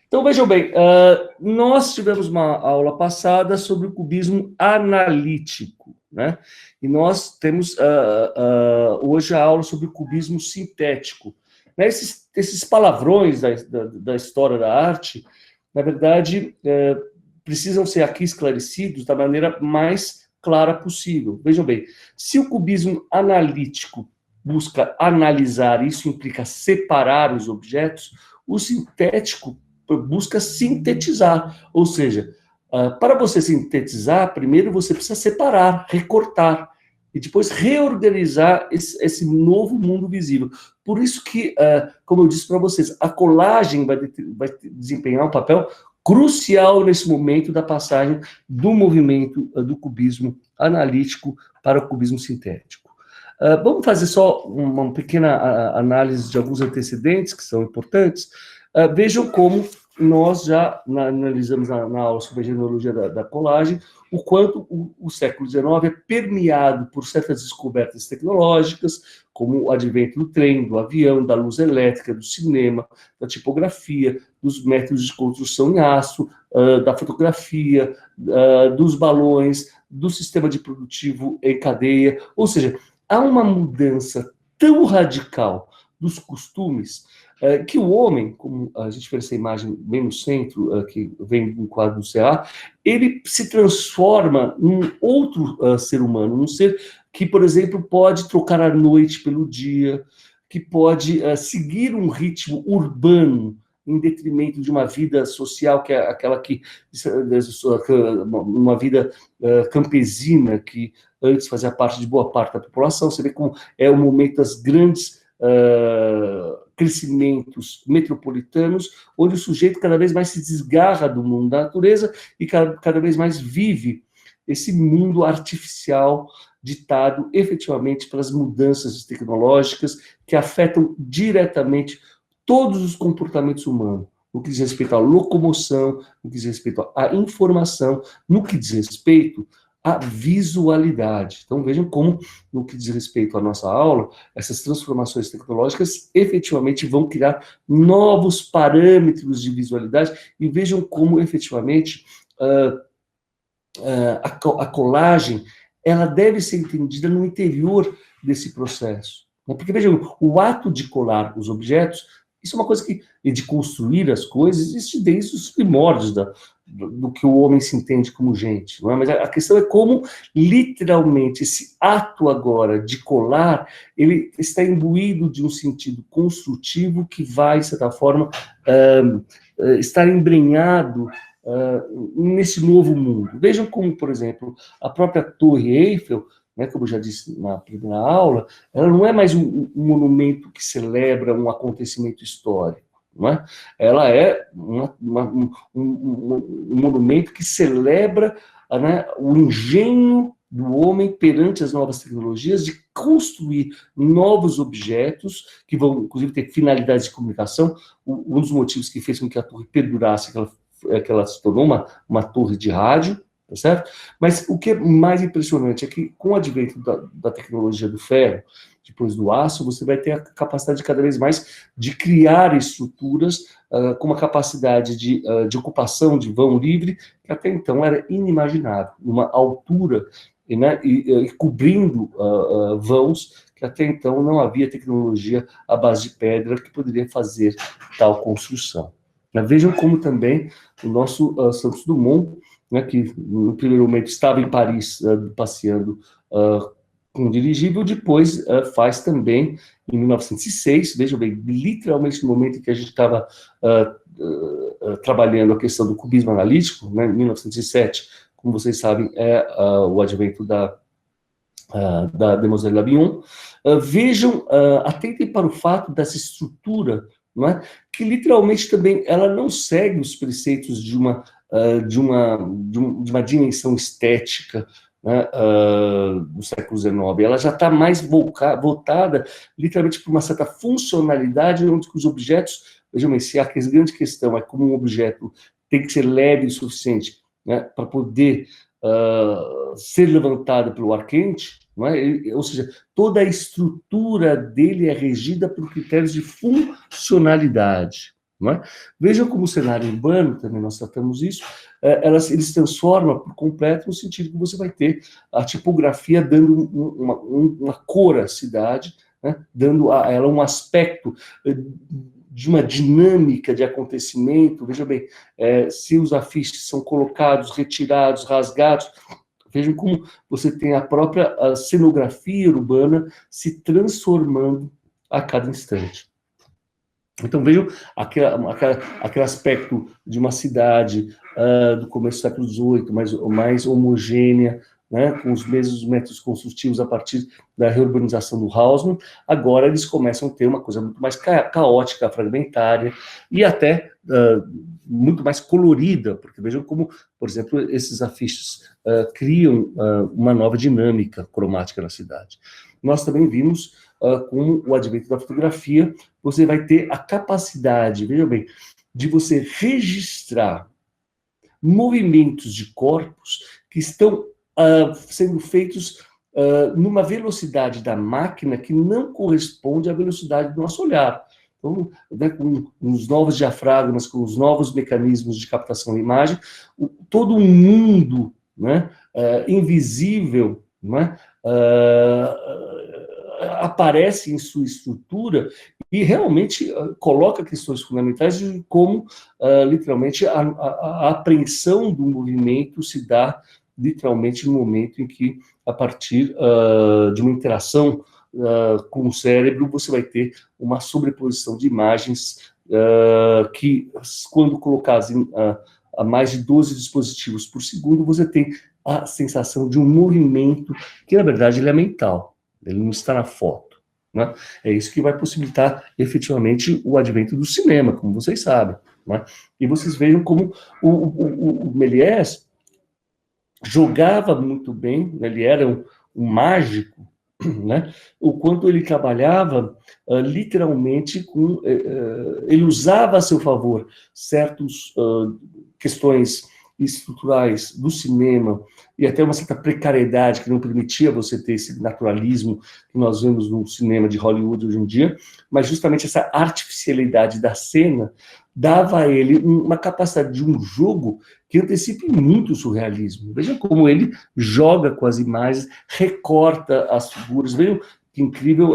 Então, vejam bem, nós tivemos uma aula passada sobre o cubismo analítico, né? E nós temos hoje a aula sobre o cubismo sintético. Né? Esses palavrões da história da arte, na verdade, precisam ser aqui esclarecidos da maneira mais clara possível. Vejam bem, se o cubismo analítico busca analisar, isso implica separar os objetos, o sintético busca sintetizar, ou seja, para você sintetizar, primeiro você precisa separar, recortar, e depois reorganizar esse novo mundo visível. Por isso que, como eu disse para vocês, a colagem vai desempenhar um papel crucial nesse momento da passagem do movimento do cubismo analítico para o cubismo sintético. Vamos fazer só uma pequena análise de alguns antecedentes que são importantes. Vejam como nós já analisamos na aula sobre a genealogia da colagem, o quanto o século XIX é permeado por certas descobertas tecnológicas, como o advento do trem, do avião, da luz elétrica, do cinema, da tipografia, dos métodos de construção em aço, da fotografia, dos balões, do sistema de produtivo em cadeia. Ou seja, há uma mudança tão radical dos costumes que o homem, como a gente vê essa imagem bem no centro, que vem do quadro do CA, ele se transforma num outro ser humano, num ser que, por exemplo, pode trocar a noite pelo dia, que pode seguir um ritmo urbano em detrimento de uma vida social, que é aquela que, uma vida campesina, que antes fazia parte de boa parte da população. Você vê como é o momento das grandes crescimentos metropolitanos, onde o sujeito cada vez mais se desgarra do mundo da natureza e cada vez mais vive esse mundo artificial ditado efetivamente pelas mudanças tecnológicas que afetam diretamente todos os comportamentos humanos, no que diz respeito à locomoção, no que diz respeito à informação, no que diz respeito à visualidade. Então, vejam como, no que diz respeito à nossa aula, essas transformações tecnológicas efetivamente vão criar novos parâmetros de visualidade e vejam como, efetivamente, a colagem ela deve ser entendida no interior desse processo. Porque, vejam, o ato de colar os objetos, isso é uma coisa de construir as coisas, existe desde os primórdios do que o homem se entende como gente, não é? Mas a questão é como, literalmente, esse ato agora de colar, ele está imbuído de um sentido construtivo que vai, de certa forma, estar embrenhado nesse novo mundo. Vejam como, por exemplo, a própria Torre Eiffel, né, como eu já disse na primeira aula, ela não é mais um monumento que celebra um acontecimento histórico, não é? Ela é um monumento que celebra, né, o engenho do homem perante as novas tecnologias de construir novos objetos que vão, inclusive, ter finalidades de comunicação. Um dos motivos que fez com que a torre perdurasse, que ela se tornou uma torre de rádio, tá certo? Mas o que é mais impressionante é que, com o advento da tecnologia do ferro, depois do aço, você vai ter a capacidade de, cada vez mais, de criar estruturas com uma capacidade de ocupação de vão livre, que até então era inimaginável, uma altura, né, e cobrindo vãos que até então não havia tecnologia à base de pedra que poderia fazer tal construção. Vejam como também o nosso Santos Dumont, né, que no primeiro momento estava em Paris passeando com um dirigível, depois faz também, em 1906, vejam bem, literalmente no momento em que a gente estava trabalhando a questão do cubismo analítico, né, em 1907, como vocês sabem, é o advento da Demoiselle Lavillon. Vejam, atentem para o fato dessa estrutura, não é? Que literalmente também ela não segue os preceitos de uma dimensão estética, né, do século XIX. Ela já está mais voltada literalmente para uma certa funcionalidade, onde os objetos, vejam bem, se a grande questão é como um objeto tem que ser leve o suficiente, né, para poder ser levantado pelo ar quente, não é? Ou seja, toda a estrutura dele é regida por critérios de funcionalidade, não é? Vejam como o cenário urbano, também nós tratamos isso, ele se transforma por completo no sentido que você vai ter a tipografia dando uma cor à cidade, né? Dando a ela um aspecto de uma dinâmica de acontecimento. Veja bem, se os afixes são colocados, retirados, rasgados, vejam como você tem a própria cenografia urbana se transformando a cada instante. Então, vejo aquele aspecto de uma cidade do começo do século XVIII, mais homogênea, né, com os mesmos métodos construtivos a partir da reurbanização do Haussmann. Agora eles começam a ter uma coisa muito mais caótica, fragmentária e até muito mais colorida, porque vejam como, por exemplo, esses afixes criam uma nova dinâmica cromática na cidade. Nós também vimos, com o advento da fotografia, você vai ter a capacidade, veja bem, de você registrar movimentos de corpos que estão sendo feitos numa velocidade da máquina que não corresponde à velocidade do nosso olhar. Então, né, com os novos diafragmas, com os novos mecanismos de captação da imagem, todo um mundo, né, invisível, né, aparece em sua estrutura e realmente coloca questões fundamentais de como, literalmente, a apreensão do movimento se dá literalmente no momento em que, a partir de uma interação com o cérebro, você vai ter uma sobreposição de imagens que, quando colocadas a mais de 12 dispositivos por segundo, você tem a sensação de um movimento que, na verdade, ele é mental, ele não está na foto, né? É isso que vai possibilitar, efetivamente, o advento do cinema, como vocês sabem, né? E vocês vejam como o Méliès jogava muito bem, ele era um mágico, né? O quanto ele trabalhava literalmente ele usava a seu favor certas questões estruturais do cinema e até uma certa precariedade que não permitia você ter esse naturalismo que nós vemos no cinema de Hollywood hoje em dia, mas justamente essa artificialidade da cena dava a ele uma capacidade de um jogo que antecipe muito o surrealismo. Veja como ele joga com as imagens, recorta as figuras. Vejam que incrível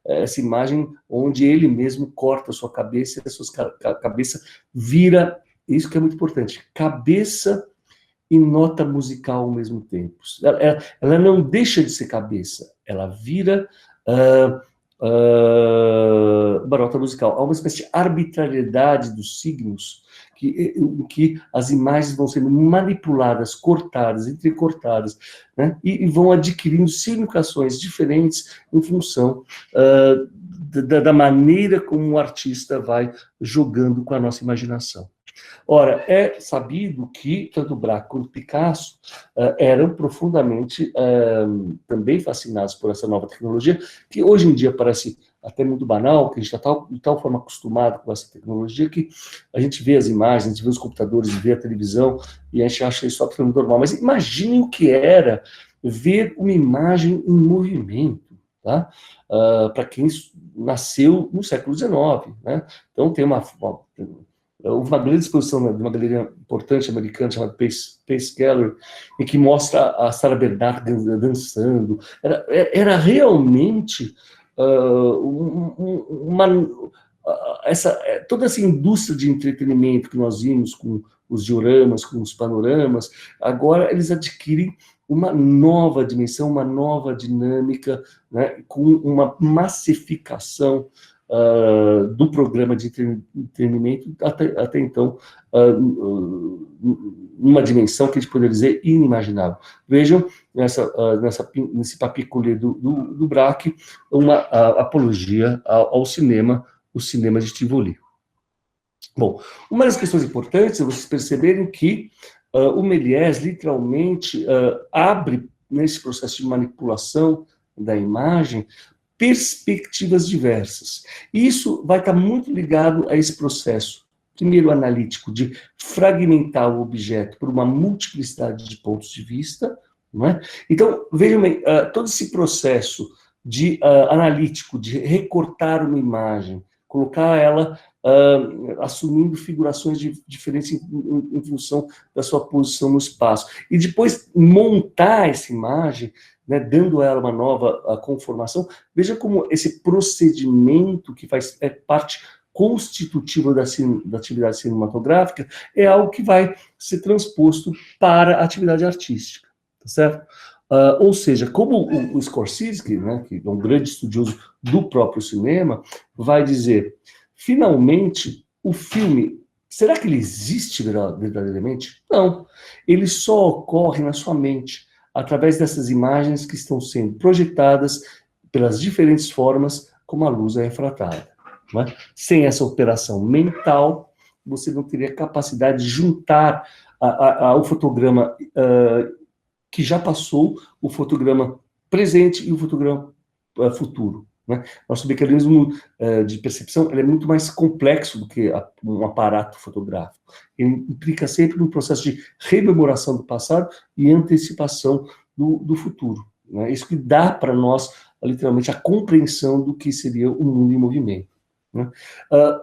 essa imagem onde ele mesmo corta a sua cabeça e a sua cabeça vira, isso que é muito importante, cabeça e nota musical ao mesmo tempo. Ela não deixa de ser cabeça, ela vira uma nota musical. Há uma espécie de arbitrariedade dos signos em que as imagens vão sendo manipuladas, cortadas, entrecortadas, né? E vão adquirindo significações diferentes em função da maneira como o artista vai jogando com a nossa imaginação. Ora, é sabido que tanto Braque quanto Picasso eram profundamente também fascinados por essa nova tecnologia, que hoje em dia parece até muito banal, que a gente está de tal forma acostumado com essa tecnologia que a gente vê as imagens, a gente vê os computadores, vê a televisão e a gente acha isso absolutamente normal. Mas imagine o que era ver uma imagem em movimento, tá? Para quem nasceu no século XIX, né? Então tem houve uma grande exposição de uma galeria importante americana chamada Pace Gallery, em que mostra a Sarah Bernhardt dançando. Era realmente toda essa indústria de entretenimento que nós vimos com os dioramas, com os panoramas, agora eles adquirem uma nova dimensão, uma nova dinâmica, né, com uma massificação do programa de entretenimento até então numa dimensão que a gente poderia dizer inimaginável. Vejam nesse papiculê do Braque uma apologia ao cinema, o cinema de Tivoli. Bom, uma das questões importantes é vocês perceberem que o Méliès literalmente abre nesse processo de manipulação da imagem perspectivas diversas. Isso vai estar muito ligado a esse processo, primeiro analítico, de fragmentar o objeto por uma multiplicidade de pontos de vista, não é? Então, vejam bem, todo esse processo de analítico, de recortar uma imagem, colocar ela assumindo figurações diferentes em função da sua posição no espaço. E depois montar essa imagem, né, dando a ela uma nova conformação. Veja como esse procedimento, que faz parte constitutiva da atividade cinematográfica, é algo que vai ser transposto para a atividade artística, tá certo? Ou seja, como o Scorsese, né, que é um grande estudioso do próprio cinema, vai dizer, finalmente, o filme, será que ele existe verdadeiramente? Não. Ele só ocorre na sua mente, através dessas imagens que estão sendo projetadas pelas diferentes formas como a luz é refratada. Né? Sem essa operação mental, você não teria capacidade de juntar ao fotograma que já passou, o fotograma presente e o fotograma futuro. Né? Nosso mecanismo de percepção ele é muito mais complexo do que um aparato fotográfico. Ele implica sempre um processo de rememoração do passado e antecipação do futuro. Né? Isso que dá para nós, literalmente, a compreensão do que seria o mundo em movimento. Né?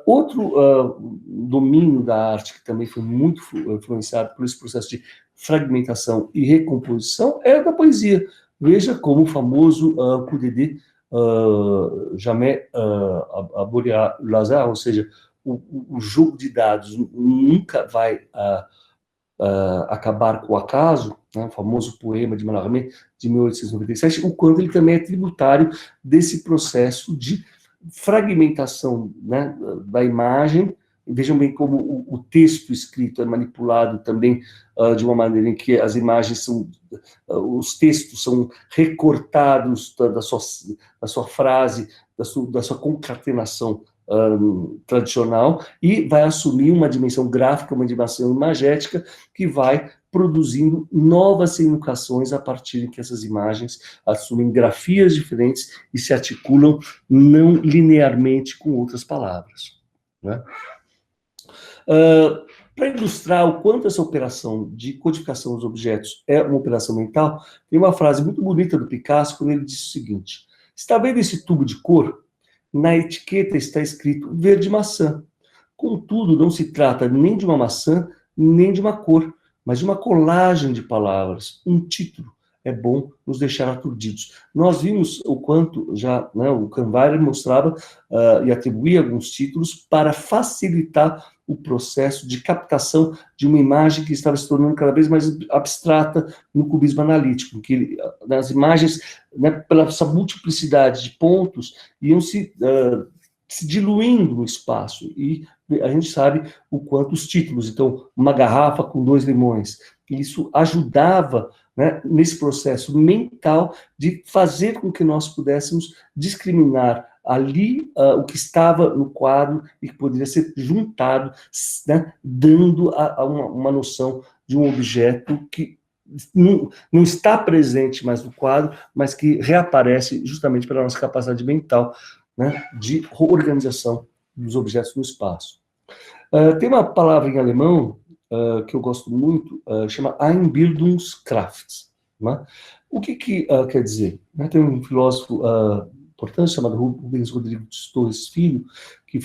Outro domínio da arte que também foi muito influenciado por esse processo de fragmentação e recomposição é da poesia. Veja como o famoso coup de dé, jamais abolir Lazare, ou seja, o jogo de dados nunca vai acabar com o acaso, né, o famoso poema de Mallarmé de 1897, o quanto ele também é tributário desse processo de fragmentação, né, da imagem. Vejam bem como o texto escrito é manipulado também de uma maneira em que as imagens são, os textos são recortados da sua frase, da sua concatenação tradicional, e vai assumir uma dimensão gráfica, uma dimensão imagética, que vai produzindo novas significações a partir de que essas imagens assumem grafias diferentes e se articulam não linearmente com outras palavras. Né? Para ilustrar o quanto essa operação de codificação dos objetos é uma operação mental, tem uma frase muito bonita do Picasso, quando ele diz o seguinte: está vendo esse tubo de cor? Na etiqueta está escrito verde maçã. Contudo, não se trata nem de uma maçã, nem de uma cor, mas de uma colagem de palavras, um título. É bom nos deixar aturdidos. Nós vimos o quanto já, né, o Canvara mostrava e atribuía alguns títulos para facilitar o processo de captação de uma imagem que estava se tornando cada vez mais abstrata no cubismo analítico, que as imagens, né, pela essa multiplicidade de pontos, iam se diluindo no espaço, e a gente sabe o quanto os títulos, então, uma garrafa com 2 limões, isso ajudava, né, nesse processo mental de fazer com que nós pudéssemos discriminar ali o que estava no quadro e que poderia ser juntado, né, dando uma noção de um objeto que não está presente mais no quadro, mas que reaparece justamente pela nossa capacidade mental, né, de organização dos objetos no espaço. Tem uma palavra em alemão que eu gosto muito, chama Einbildungskraft. Né? O que quer dizer? Tem um filósofo importante chamado Rubens Rodrigues Torres Filho, que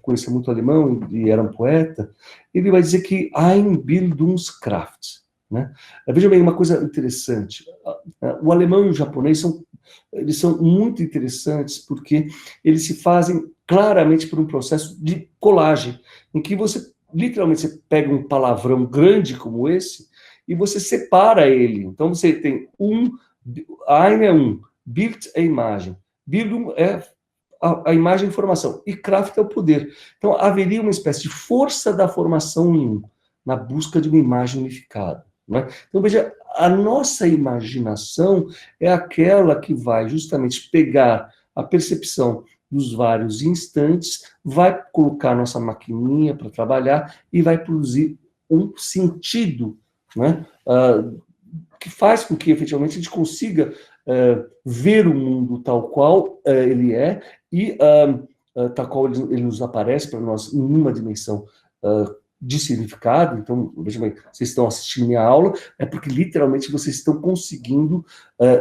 conhecia muito alemão e era um poeta. Ele vai dizer que Einbildungskraft. Né? Veja bem, uma coisa interessante. O alemão e o japonês eles são muito interessantes porque eles se fazem claramente por um processo de colagem, em que você, literalmente, você pega um palavrão grande como esse e você separa ele. Então, você tem Ein é Bild é imagem, Bildung é a imagem e formação, e Kraft é o poder. Então, haveria uma espécie de força da formação em na busca de uma imagem unificada. Né? Então, veja, a nossa imaginação é aquela que vai justamente pegar a percepção dos vários instantes, vai colocar nossa maquininha para trabalhar e vai produzir um sentido, né, que faz com que, efetivamente, a gente consiga ver o mundo tal qual ele e tal qual ele nos aparece para nós em uma dimensão de significado. Então, veja bem, vocês estão assistindo minha aula, é porque literalmente vocês estão conseguindo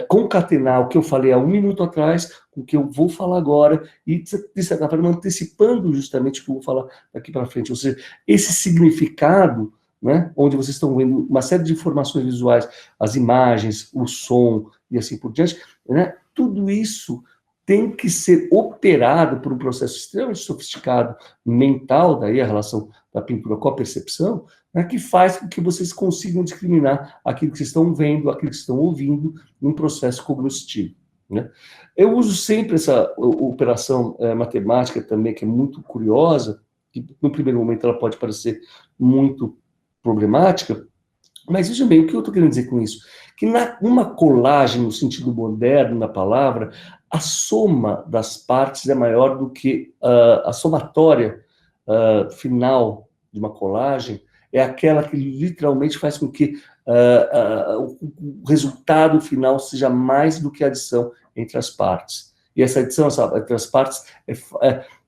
concatenar o que eu falei há um minuto atrás com o que eu vou falar agora, e, de certa forma, antecipando justamente o que eu vou falar daqui para frente. Ou seja, esse significado, né, onde vocês estão vendo uma série de informações visuais, as imagens, o som e assim por diante, né, tudo isso tem que ser operado por um processo extremamente sofisticado, mental, daí a relação da pintura com a percepção, né, que faz com que vocês consigam discriminar aquilo que vocês estão vendo, aquilo que vocês estão ouvindo, num processo cognitivo. Né? Eu uso sempre essa operação matemática também, que é muito curiosa, que no primeiro momento ela pode parecer muito problemática, mas veja bem, o que eu estou querendo dizer com isso? Que numa colagem, no sentido moderno da palavra, a soma das partes é maior do que a somatória final de uma colagem, é aquela que literalmente faz com que o resultado final seja mais do que a adição entre as partes. E essa adição entre as partes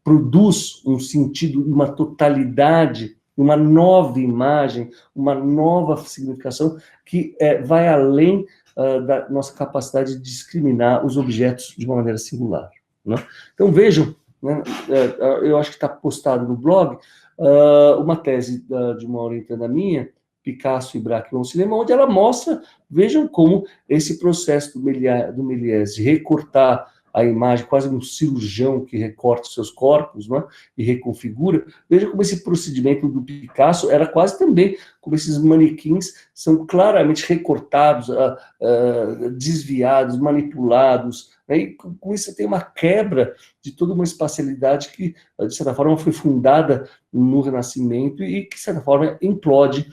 produz um sentido, uma totalidade, uma nova imagem, uma nova significação que vai além da nossa capacidade de discriminar os objetos de uma maneira singular. Né? Então, vejam, né, eu acho que está postado no blog, uma tese de uma orientanda minha, Picasso e Braque no cinema, onde ela mostra, vejam como esse processo do Méliès de recortar a imagem, quase um cirurgião que recorta os seus corpos, né, e reconfigura. Veja como esse procedimento do Picasso era quase também como esses manequins são claramente recortados, desviados, manipulados, né, e com isso você tem uma quebra de toda uma espacialidade que, de certa forma, foi fundada no Renascimento e que, de certa forma, implode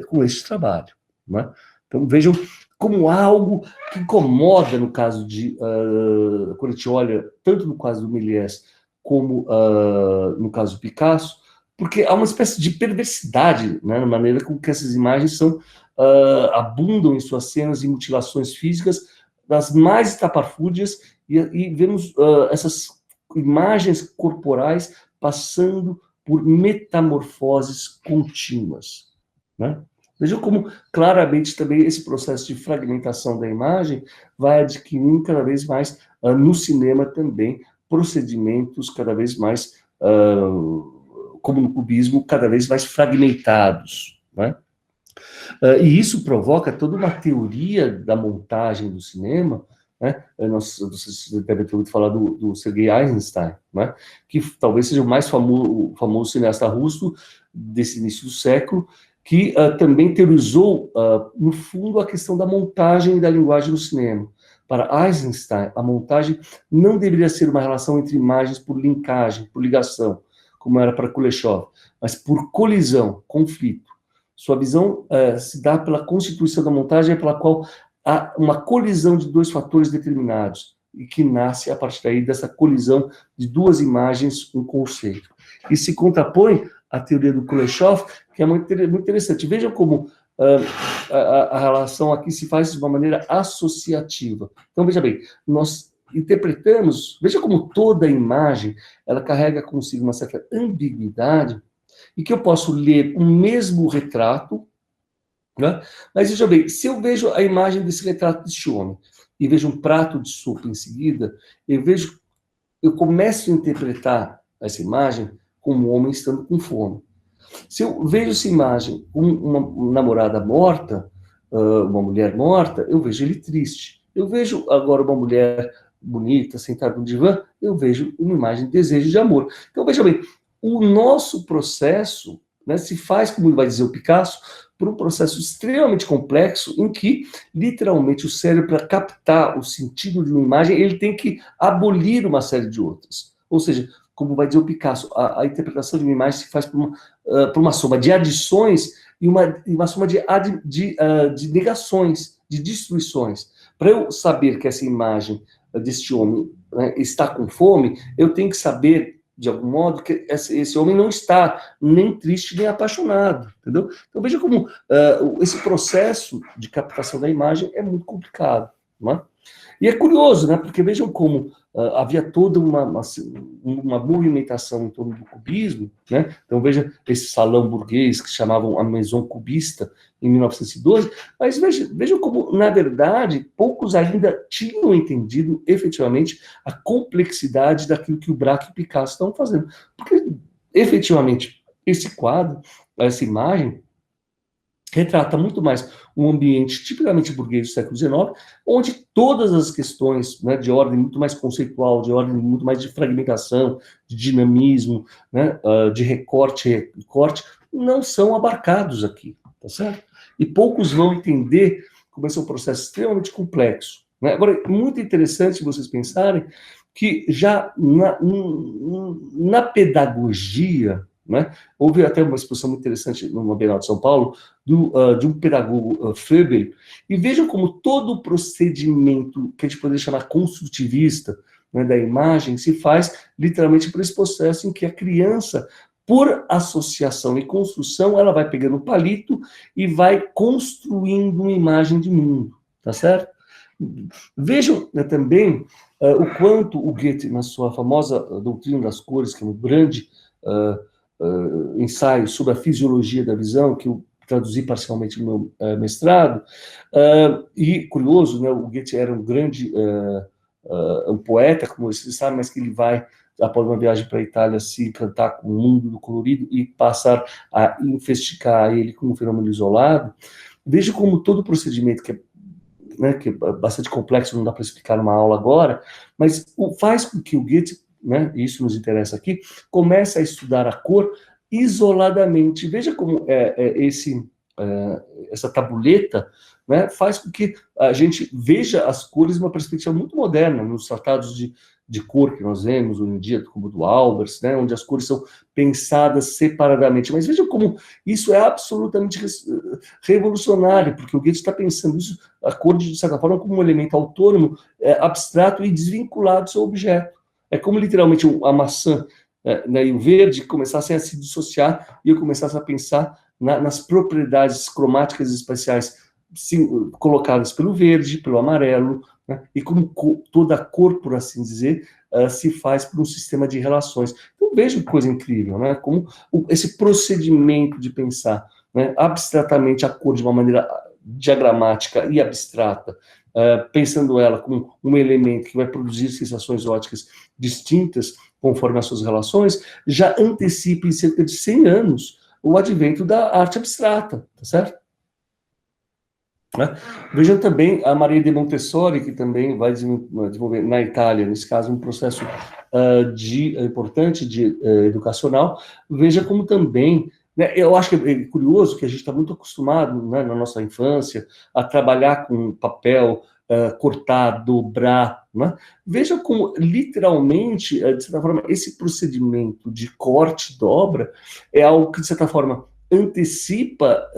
com esse trabalho. Né? Então, vejam como algo que incomoda no caso de, quando a gente olha, tanto no caso do Méliès como no caso do Picasso, porque há uma espécie de perversidade, né, na maneira com que essas imagens abundam em suas cenas e mutilações físicas das mais estapafúrdias, e vemos essas imagens corporais passando por metamorfoses contínuas, né? Vejam como claramente também esse processo de fragmentação da imagem vai adquirindo cada vez mais no cinema também procedimentos cada vez mais, como no cubismo, cada vez mais fragmentados, né? E isso provoca toda uma teoria da montagem do cinema, né? Vocês devem ter ouvido falar do Sergei Eisenstein, né? Que talvez seja o mais famoso cineasta russo desse início do século, que também teorizou, no fundo, a questão da montagem e da linguagem no cinema. Para Eisenstein, a montagem não deveria ser uma relação entre imagens por linkagem, por ligação, como era para Kuleshov, mas por colisão, conflito. Sua visão se dá pela constituição da montagem, pela qual há uma colisão de dois fatores determinados, e que nasce a partir daí dessa colisão de duas imagens, um conceito. E se contrapõe à teoria do Kuleshov, que é muito interessante. Vejam como a relação aqui se faz de uma maneira associativa. Então, veja bem, nós interpretamos, veja como toda imagem, ela carrega consigo uma certa ambiguidade, e que eu posso ler o mesmo retrato, né? Mas veja bem, se eu vejo a imagem desse retrato deste homem, e vejo um prato de sopa em seguida, eu começo a interpretar essa imagem como um homem estando com fome. Se eu vejo essa imagem com uma namorada morta, uma mulher morta, eu vejo ele triste. Eu vejo agora uma mulher bonita, sentada no divã, eu vejo uma imagem de desejo de amor. Então, veja bem, o nosso processo, né, se faz, como vai dizer o Picasso, por um processo extremamente complexo, em que, literalmente, o cérebro, para captar o sentido de uma imagem, ele tem que abolir uma série de outras. Ou seja, como vai dizer o Picasso, a interpretação de uma imagem se faz por uma soma de adições e uma soma de negações, de destruições. Para eu saber que essa imagem deste homem, né, está com fome, eu tenho que saber, de algum modo, que esse homem não está nem triste nem apaixonado, entendeu? Então veja como esse processo de captação da imagem é muito complicado, não é? E é curioso, né? Porque vejam como havia toda uma movimentação em torno do cubismo, né? Então, veja esse salão burguês que chamavam a Maison Cubista, em 1912, mas vejam como, na verdade, poucos ainda tinham entendido efetivamente a complexidade daquilo que o Braque e o Picasso estão fazendo. Porque, efetivamente, esse quadro, essa imagem, retrata muito mais um ambiente tipicamente burguês do século XIX, onde todas as questões, né, de ordem muito mais conceitual, de ordem muito mais de fragmentação, de dinamismo, né, de recorte, não são abarcados aqui, tá certo? E poucos vão entender como esse é um processo extremamente complexo, né? Agora, é muito interessante vocês pensarem que já na pedagogia, né, houve até uma exposição muito interessante no Bienal de São Paulo, de um pedagogo, Föbel, e vejam como todo o procedimento que a gente poderia chamar construtivista, né, da imagem se faz literalmente por esse processo em que a criança, por associação e construção, ela vai pegando o palito e vai construindo uma imagem de mundo, tá certo? Vejam, né, também o quanto o Goethe, na sua famosa doutrina das cores, que é um grande ensaio sobre a fisiologia da visão, que eu traduzi parcialmente no meu mestrado, e curioso, né, o Goethe era um grande um poeta, como vocês sabem, mas que ele vai, após uma viagem para a Itália, se encantar com o mundo do colorido e passar a investigar ele como um fenômeno isolado. Veja como todo o procedimento, que é bastante complexo, não dá para explicar numa aula agora, mas faz com que o Goethe, né, isso nos interessa aqui, comece a estudar a cor isoladamente. Veja como essa tabuleta, né, faz com que a gente veja as cores de uma perspectiva muito moderna, nos tratados de cor que nós vemos hoje em dia, como o do Albers, né, onde as cores são pensadas separadamente. Mas veja como isso é absolutamente revolucionário, porque o Goethe está pensando isso, a cor, de certa forma, como um elemento autônomo, abstrato e desvinculado do seu objeto. É como, literalmente, a maçã, né, e o verde começassem a se dissociar e eu começasse a pensar nas propriedades cromáticas espaciais colocadas pelo verde, pelo amarelo, né, e como toda a cor, por assim dizer, se faz por um sistema de relações. Então, veja que coisa incrível, né, como esse procedimento de pensar, né, abstratamente a cor de uma maneira diagramática e abstrata, pensando ela como um elemento que vai produzir sensações óticas distintas conforme as suas relações, já antecipa em cerca de 100 anos o advento da arte abstrata, tá certo? Né? Vejam também a Maria de Montessori, que também vai desenvolver na Itália, nesse caso, um processo importante de educacional. Veja como também, né, eu acho que é curioso que a gente está muito acostumado, né, na nossa infância, a trabalhar com papel, cortar, dobrar, né? Veja como, literalmente, de certa forma, esse procedimento de corte, dobra, é algo que, de certa forma, antecipa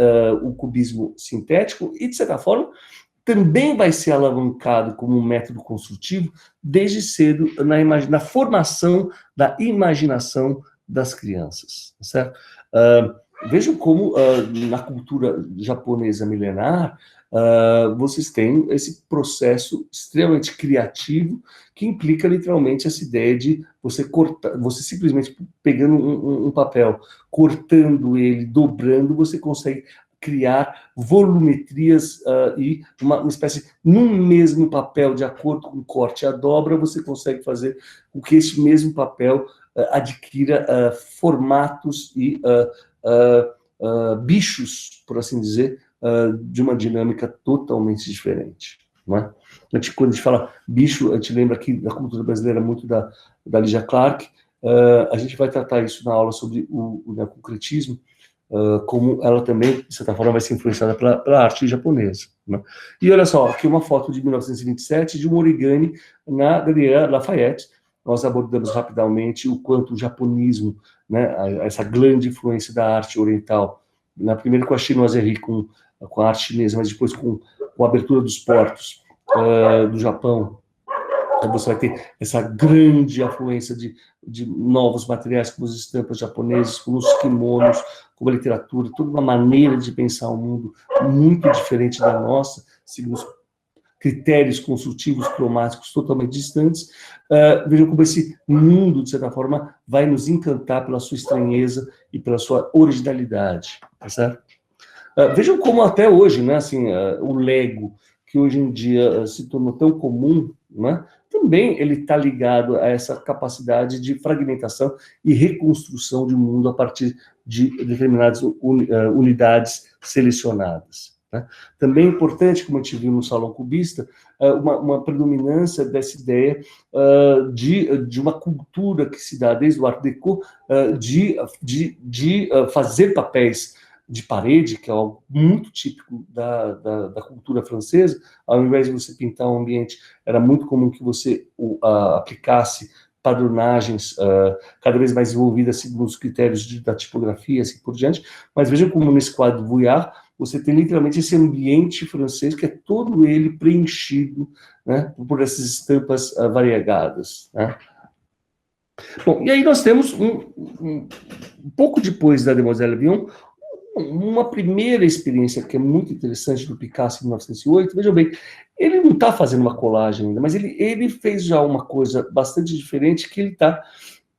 o cubismo sintético e, de certa forma, também vai ser alavancado como um método construtivo desde cedo na formação da imaginação das crianças, certo? Vejam como na cultura japonesa milenar vocês têm esse processo extremamente criativo que implica literalmente essa ideia de você cortar, você simplesmente pegando um papel, cortando ele, dobrando, você consegue criar volumetrias e uma espécie, num mesmo papel, de acordo com o corte e a dobra, você consegue fazer com que esse mesmo papel adquira formatos e bichos, por assim dizer, de uma dinâmica totalmente diferente. Não é? Quando a gente fala bicho, a gente lembra aqui da cultura brasileira muito da Lygia Clark. A gente vai tratar isso na aula sobre o neoconcretismo, como ela também, de certa forma, vai ser influenciada pela arte japonesa. Né? E olha só, aqui uma foto de 1927 de um origami na Galeria Lafayette. Nós abordamos rapidamente o quanto o japonismo, né, essa grande influência da arte oriental, primeiro com a chinoiserie, com a arte chinesa, mas depois com a abertura dos portos do Japão. Então você vai ter essa grande afluência de novos materiais, como as estampas japonesas, como os kimonos, como a literatura, toda uma maneira de pensar o mundo muito diferente da nossa, segundo critérios construtivos cromáticos totalmente distantes. Vejam como esse mundo, de certa forma, vai nos encantar pela sua estranheza e pela sua originalidade, tá certo? Vejam como até hoje, né, assim, o Lego, que hoje em dia se tornou tão comum, né, também ele está ligado a essa capacidade de fragmentação e reconstrução de um mundo a partir de determinadas unidades selecionadas. Né? Também é importante, como a gente viu no Salão Cubista, uma predominância dessa ideia de uma cultura que se dá desde o Art Deco de fazer papéis de parede, que é algo muito típico da cultura francesa. Ao invés de você pintar um ambiente, era muito comum que você aplicasse padronagens cada vez mais envolvidas segundo os critérios da tipografia, assim por diante. Mas vejam como nesse quadro Vuillard, você tem literalmente esse ambiente francês que é todo ele preenchido, né, por essas estampas variegadas, né? Bom, e aí nós temos, um pouco depois da Demoiselle Villon, uma primeira experiência que é muito interessante do Picasso em 1908. Vejam bem, ele não está fazendo uma colagem ainda, mas ele fez já uma coisa bastante diferente, que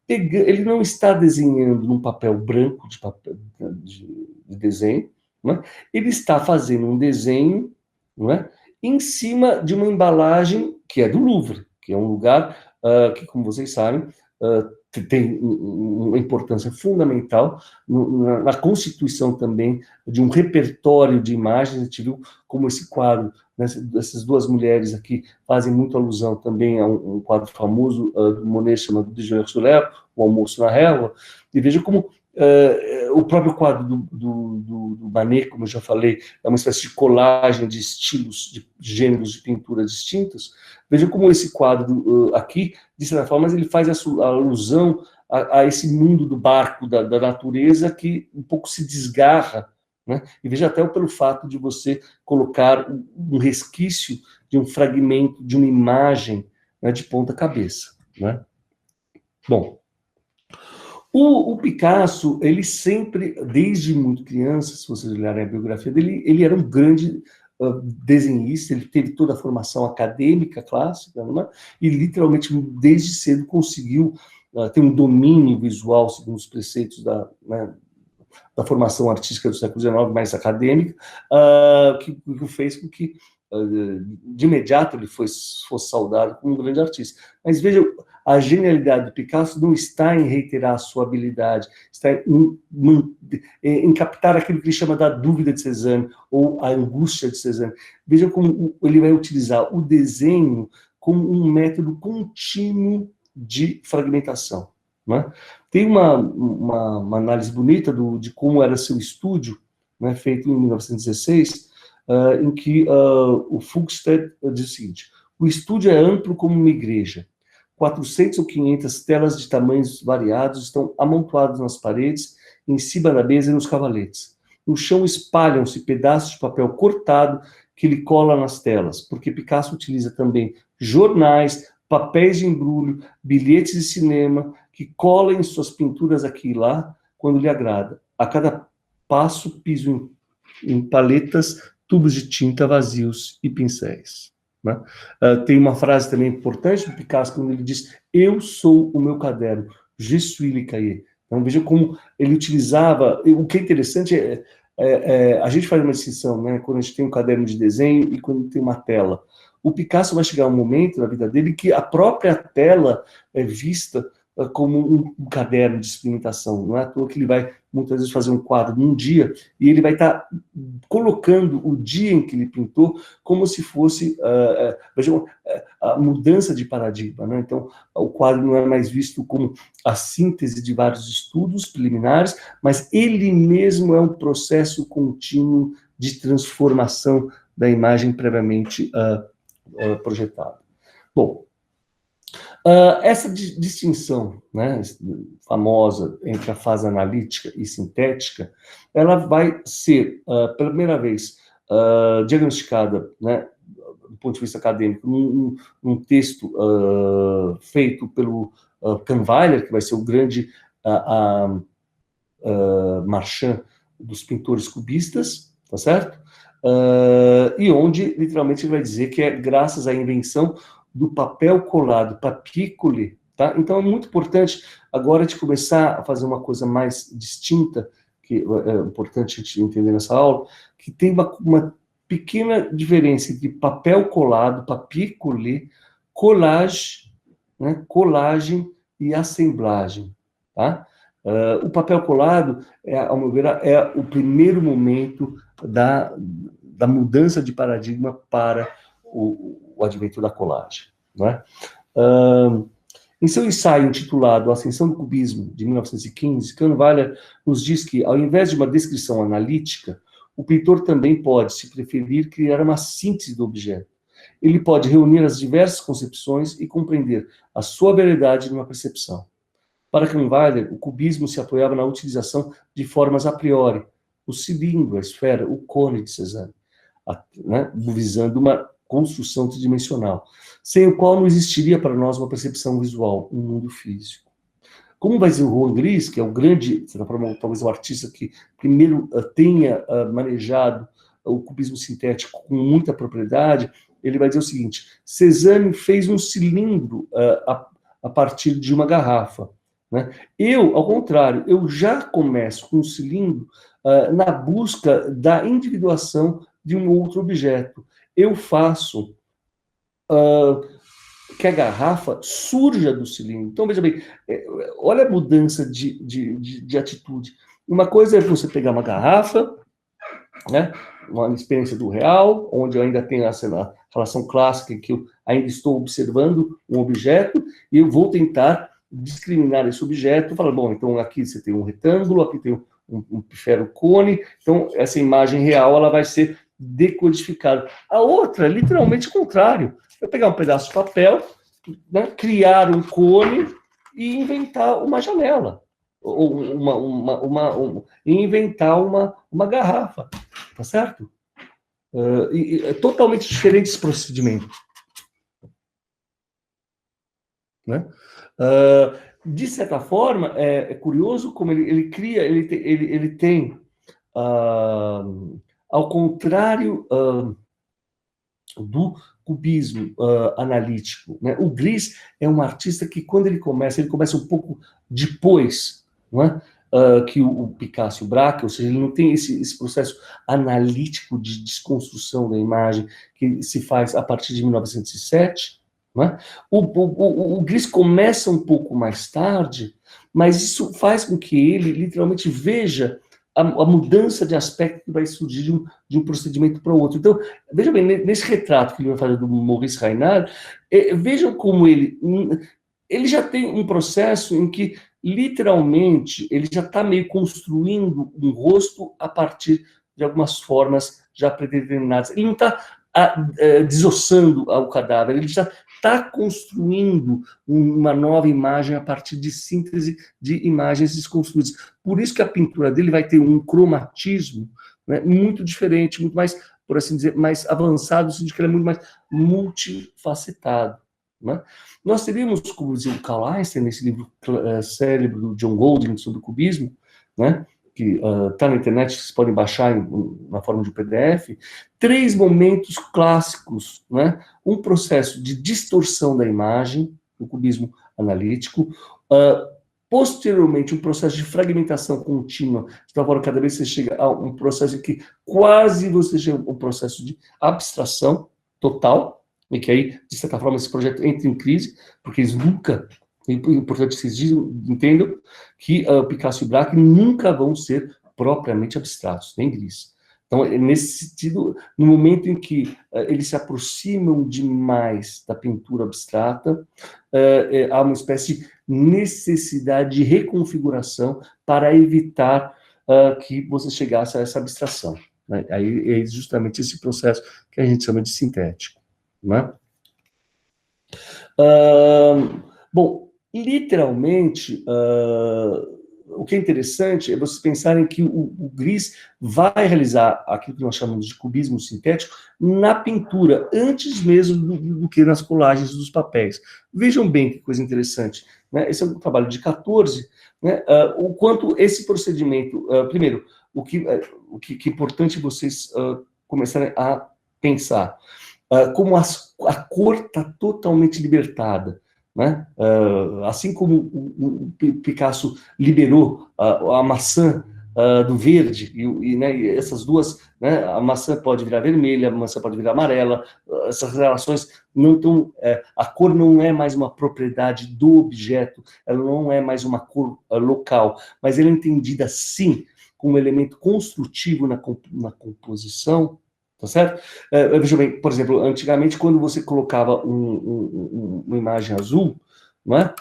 ele não está desenhando num papel branco de desenho, não é? Ele está fazendo um desenho, não é, em cima de uma embalagem que é do Louvre, que é um lugar que, como vocês sabem, tem uma importância fundamental na constituição também de um repertório de imagens. A gente viu como esse quadro, né, essas duas mulheres aqui fazem muita alusão também a um quadro famoso do Monet chamado Déjeuner sur l'herbe, o Almoço na Relva, e veja como o próprio quadro do Manet, como eu já falei, é uma espécie de colagem de estilos, de gêneros de pintura distintos. Veja como esse quadro aqui, de certa forma, ele faz a alusão a esse mundo do barco, da natureza, que um pouco se desgarra, né? E veja até pelo fato de você colocar um resquício de um fragmento, de uma imagem, né, de ponta cabeça, né? Bom, o Picasso, ele sempre, desde muito criança, se vocês olharem a biografia dele, ele era um grande desenhista, ele teve toda a formação acadêmica clássica, né? E literalmente desde cedo conseguiu ter um domínio visual segundo os preceitos da formação artística do século XIX, mais acadêmica, que fez com que de imediato ele fosse saudado como um grande artista. Mas veja, a genialidade do Picasso não está em reiterar a sua habilidade, está em captar aquilo que ele chama da dúvida de Cézanne, ou a angústia de Cézanne. Veja como ele vai utilizar o desenho como um método contínuo de fragmentação, né? Tem uma análise bonita de como era seu estúdio, né, feito em 1916, em que o Fulkstedt diz o seguinte: o estúdio é amplo como uma igreja. 400 ou 500 telas de tamanhos variados estão amontoadas nas paredes, em cima da mesa e nos cavaletes. No chão espalham-se pedaços de papel cortado que ele cola nas telas, porque Picasso utiliza também jornais, papéis de embrulho, bilhetes de cinema, que cola em suas pinturas aqui e lá, quando lhe agrada. A cada passo piso em paletas, tubos de tinta vazios e pincéis. Né? Tem uma frase também importante do Picasso, quando ele diz: eu sou o meu caderno, je suis le cahier. Então veja como ele utilizava. O que é interessante a gente faz uma distinção, né, quando a gente tem um caderno de desenho e quando tem uma tela. O Picasso vai chegar um momento na vida dele que a própria tela é vista como um caderno de experimentação. Não é à toa que ele vai, muitas vezes, fazer um quadro num dia, e ele vai estar colocando o dia em que ele pintou como se fosse a mudança de paradigma, né? Então, o quadro não é mais visto como a síntese de vários estudos preliminares, mas ele mesmo é um processo contínuo de transformação da imagem previamente projetada. Bom, essa distinção, né, famosa entre a fase analítica e sintética, ela vai ser, pela primeira vez, diagnosticada, né, do ponto de vista acadêmico, num texto feito pelo Kahnweiler, que vai ser o grande marchand dos pintores cubistas, tá certo? e onde, literalmente, ele vai dizer que é graças à invenção do papel colado, papícole, tá? Então, é muito importante, agora, de começar a fazer uma coisa mais distinta, que é importante a gente entender nessa aula, que tem uma pequena diferença entre papel colado, papícole, colagem, né, colagem e assemblagem, tá? O papel colado, ao meu ver, é o primeiro momento da mudança de paradigma para o advento da colagem, não é? Em seu ensaio intitulado Ascensão do Cubismo, de 1915, Kahnweiler nos diz que, ao invés de uma descrição analítica, o pintor também pode, se preferir, criar uma síntese do objeto. Ele pode reunir as diversas concepções e compreender a sua veridade numa percepção. Para Kahnweiler, o cubismo se apoiava na utilização de formas a priori, o cilindro, a esfera, o cone de Cézanne, né, visando uma construção tridimensional, sem o qual não existiria para nós uma percepção visual, um mundo físico. Como vai dizer o Juan Gris, que é o grande, talvez o artista que primeiro tenha manejado o cubismo sintético com muita propriedade, ele vai dizer o seguinte: Cézanne fez um cilindro a partir de uma garrafa, né? Eu, ao contrário, eu já começo com um cilindro na busca da individuação de um outro objeto. Eu faço que a garrafa surja do cilindro. Então, veja bem, olha a mudança de atitude. Uma coisa é você pegar uma garrafa, né, uma experiência do real, onde eu ainda tenho essa relação clássica em que eu ainda estou observando um objeto, e eu vou tentar discriminar esse objeto, falando, bom, então aqui você tem um retângulo, aqui tem um pifero cone, então essa imagem real ela vai ser decodificada. A outra, literalmente o contrário. Eu pegar um pedaço de papel, né, criar um cone e inventar uma janela, ou inventar uma garrafa, tá certo? É totalmente diferente esse procedimento, né? De certa forma, é curioso como ele cria, ele tem, ao contrário do cubismo analítico, né? O Gris é um artista que, quando ele começa um pouco depois, não é? Que o Picasso e o Braque, ou seja, ele não tem esse processo analítico de desconstrução da imagem que se faz a partir de 1907, não é? O Gris começa um pouco mais tarde, mas isso faz com que ele literalmente veja a mudança de aspecto que vai surgir de um procedimento para o outro. Então, veja bem, nesse retrato que ele vai fazer do Maurice Raynal, vejam como ele já tem um processo em que, literalmente, ele já está meio construindo um rosto a partir de algumas formas já predeterminadas. Ele não está desossando o cadáver, ele já está construindo uma nova imagem a partir de síntese de imagens desconstruídas. Por isso que a pintura dele vai ter um cromatismo, né, muito diferente, muito mais, por assim dizer, mais avançado, no sentido de que ele é muito mais multifacetado, né? Nós teríamos, como dizia o Karl Einstein, nesse livro célebre do John Golding sobre o cubismo, né, que está na internet, vocês podem baixar na forma de PDF, 3 momentos clássicos, né? Um processo de distorção da imagem, o cubismo analítico, posteriormente um processo de fragmentação contínua, de tal forma cada vez você chega a um processo em que quase você chega a um processo de abstração total, e que aí, de certa forma, esse projeto entra em crise, porque eles nunca... É importante que vocês entendam que Picasso e Braque nunca vão ser propriamente abstratos, nem Gris. Então, nesse sentido, no momento em que eles se aproximam demais da pintura abstrata, há uma espécie de necessidade de reconfiguração para evitar que você chegasse a essa abstração, né? Aí é justamente esse processo que a gente chama de sintético, né? Bom, literalmente, o que é interessante é vocês pensarem que o Gris vai realizar aquilo que nós chamamos de cubismo sintético na pintura, antes mesmo do que nas colagens dos papéis. Vejam bem que coisa interessante, né? Esse é um trabalho de 14, né? O quanto esse procedimento, primeiro, o que é importante vocês começarem a pensar. Como a cor está totalmente libertada, né? Assim como o Picasso liberou a maçã do verde, né, e essas duas, né, a maçã pode virar vermelha, a maçã pode virar amarela, essas relações não estão, a cor não é mais uma propriedade do objeto, ela não é mais uma cor local, mas ela é entendida, sim, como um elemento construtivo na composição, tá certo? Veja bem, por exemplo, antigamente, quando você colocava uma imagem azul, não é?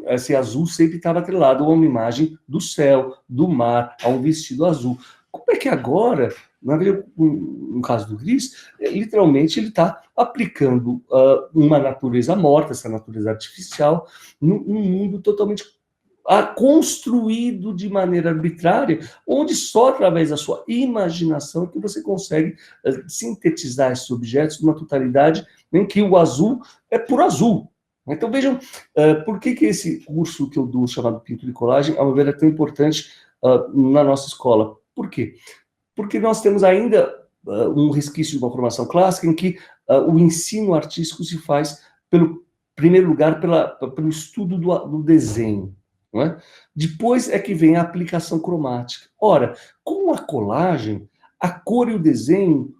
Esse azul sempre estava atrelado a uma imagem do céu, do mar, a um vestido azul. Como é que agora, no caso do Gris, literalmente ele está aplicando uma natureza morta, essa natureza artificial, num mundo totalmente construído de maneira arbitrária, onde só através da sua imaginação é que você consegue sintetizar esses objetos numa totalidade em que o azul é por azul. Então vejam, por que esse curso que eu dou, chamado Pintura e Colagem, ao meu ver, é tão importante na nossa escola. Por quê? Porque nós temos ainda um resquício de uma formação clássica em que o ensino artístico se faz, pelo primeiro lugar, pelo estudo do desenho. Não é? Depois é que vem a aplicação cromática. Ora, com a colagem, a cor e o desenho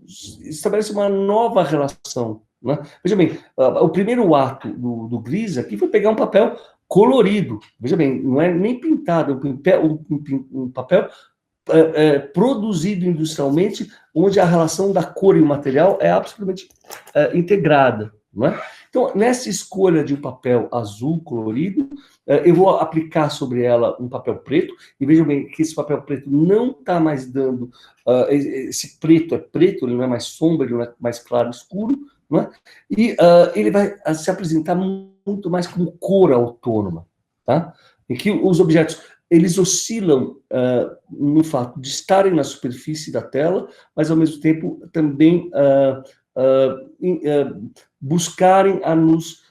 estabelecem uma nova relação. Né? Veja bem, o primeiro ato do Gris aqui foi pegar um papel colorido. Veja bem, não é nem pintado, um papel produzido industrialmente, onde a relação da cor e o material é absolutamente integrada. Não é? Então, nessa escolha de um papel azul colorido, eu vou aplicar sobre ela um papel preto, e vejam bem que esse papel preto não está mais dando, esse preto é preto, ele não é mais sombra, ele não é mais claro, escuro, não é? E ele vai se apresentar muito mais como cor autônoma, tá? Em que os objetos, eles oscilam no fato de estarem na superfície da tela, mas ao mesmo tempo também buscarem a nos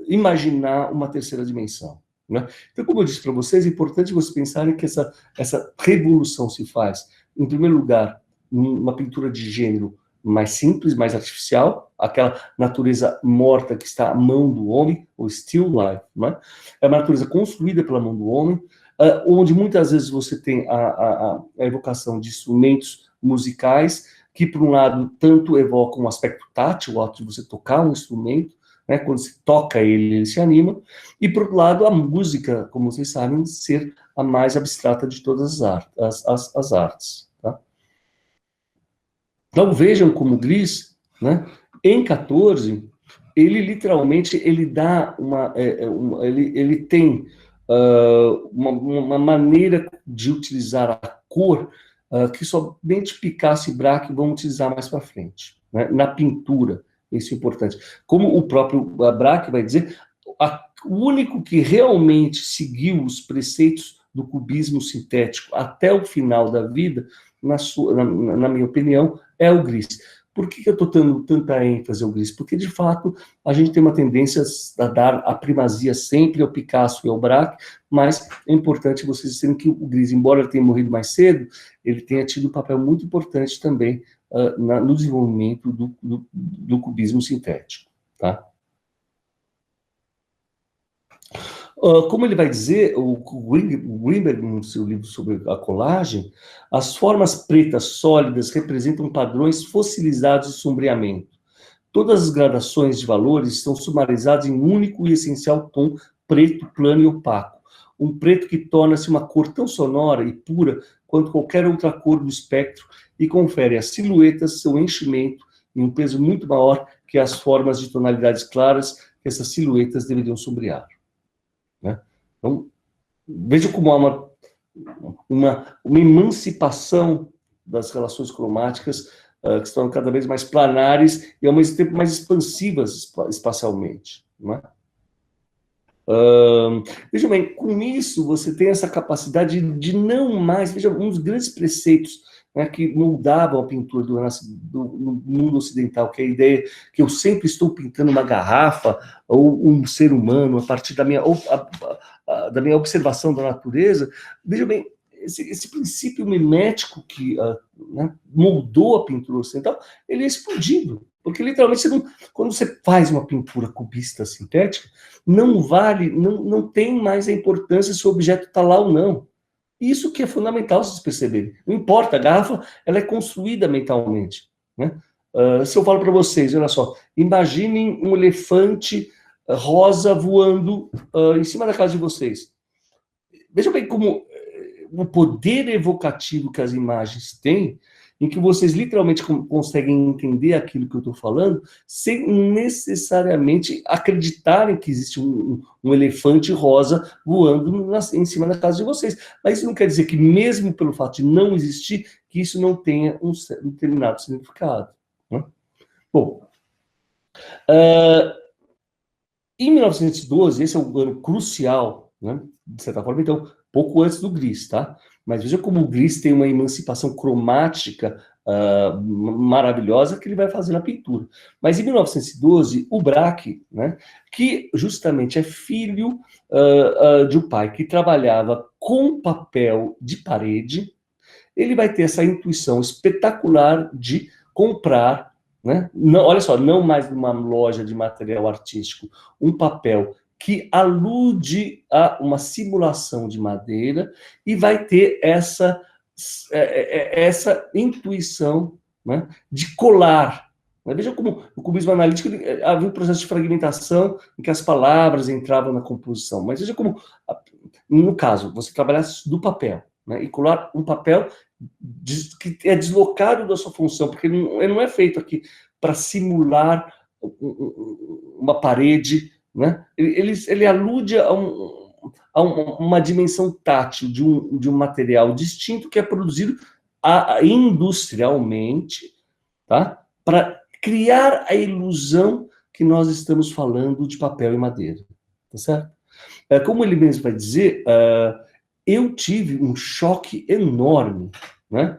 imaginar uma terceira dimensão. Né? Então, como eu disse para vocês, é importante vocês pensarem que essa revolução se faz, em primeiro lugar, numa pintura de gênero mais simples, mais artificial, aquela natureza morta que está à mão do homem, o still life, né? É uma natureza construída pela mão do homem, onde muitas vezes você tem a evocação de instrumentos musicais, que por um lado tanto evocam um aspecto tátil, o ato de você tocar um instrumento, né? Quando se toca ele se anima, e por outro lado a música, como vocês sabem, ser a mais abstrata de todas as artes. Tá? Então vejam como Gris, né, em 14, ele literalmente ele dá ele tem uma maneira de utilizar a cor que somente Picasso e Braque vão utilizar mais para frente, né, na pintura, isso é importante. Como o próprio Braque vai dizer, o único que realmente seguiu os preceitos do cubismo sintético até o final da vida, na minha opinião, é o Gris. Por que eu estou dando tanta ênfase ao Gris? Porque, de fato, a gente tem uma tendência a dar a primazia sempre ao Picasso e ao Braque, mas é importante vocês dizerem que o Gris, embora ele tenha morrido mais cedo, ele tenha tido um papel muito importante também no desenvolvimento do cubismo sintético. Tá? Como ele vai dizer, o Greenberg, no seu livro sobre a colagem, as formas pretas sólidas representam padrões fossilizados de sombreamento. Todas as gradações de valores estão sumarizadas em um único e essencial tom preto, plano e opaco. Um preto que torna-se uma cor tão sonora e pura quanto qualquer outra cor do espectro e confere às silhuetas seu enchimento e um peso muito maior que as formas de tonalidades claras que essas silhuetas deveriam sombrear. Né? Então, veja como há uma emancipação das relações cromáticas que estão cada vez mais planares e, ao mesmo tempo, mais expansivas espacialmente. Né? Veja bem, com isso você tem essa capacidade de não mais... Veja, um dos grandes preceitos, né, que moldavam a pintura do mundo ocidental, que é a ideia que eu sempre estou pintando uma garrafa ou um ser humano a partir da minha observação da natureza. Veja bem, esse princípio mimético que né, moldou a pintura ocidental, ele é explodido. Porque, literalmente, quando você faz uma pintura cubista sintética, não tem mais a importância se o objeto está lá ou não. Isso que é fundamental vocês perceberem. Não importa, a garrafa ela é construída mentalmente. Né? Se eu falo para vocês, olha só, imaginem um elefante rosa voando em cima da casa de vocês. Vejam bem como o poder evocativo que as imagens têm, em que vocês literalmente conseguem entender aquilo que eu estou falando, sem necessariamente acreditarem que existe um elefante rosa voando em cima da casa de vocês. Mas isso não quer dizer que, mesmo pelo fato de não existir, que isso não tenha um determinado significado. Né? Bom, em 1912, esse é um ano crucial, né, de certa forma, então, pouco antes do Gris, tá? Mas veja como o Gris tem uma emancipação cromática maravilhosa que ele vai fazer na pintura. Mas em 1912, o Braque, né, que justamente é filho de um pai que trabalhava com papel de parede, ele vai ter essa intuição espetacular de comprar, né? Não, olha só, não mais numa loja de material artístico, um papel que alude a uma simulação de madeira e vai ter essa intuição, né, de colar. Veja como o cubismo analítico havia um processo de fragmentação em que as palavras entravam na composição. Mas veja como, no caso, você trabalhasse do papel, né, e colar um papel que é deslocado da sua função, porque ele não é feito aqui para simular uma parede, né? Ele alude a uma dimensão tátil de um material distinto que é produzido industrialmente, tá? Para criar a ilusão que nós estamos falando de papel e madeira, tá certo? Como ele mesmo vai dizer, eu tive um choque enorme, né,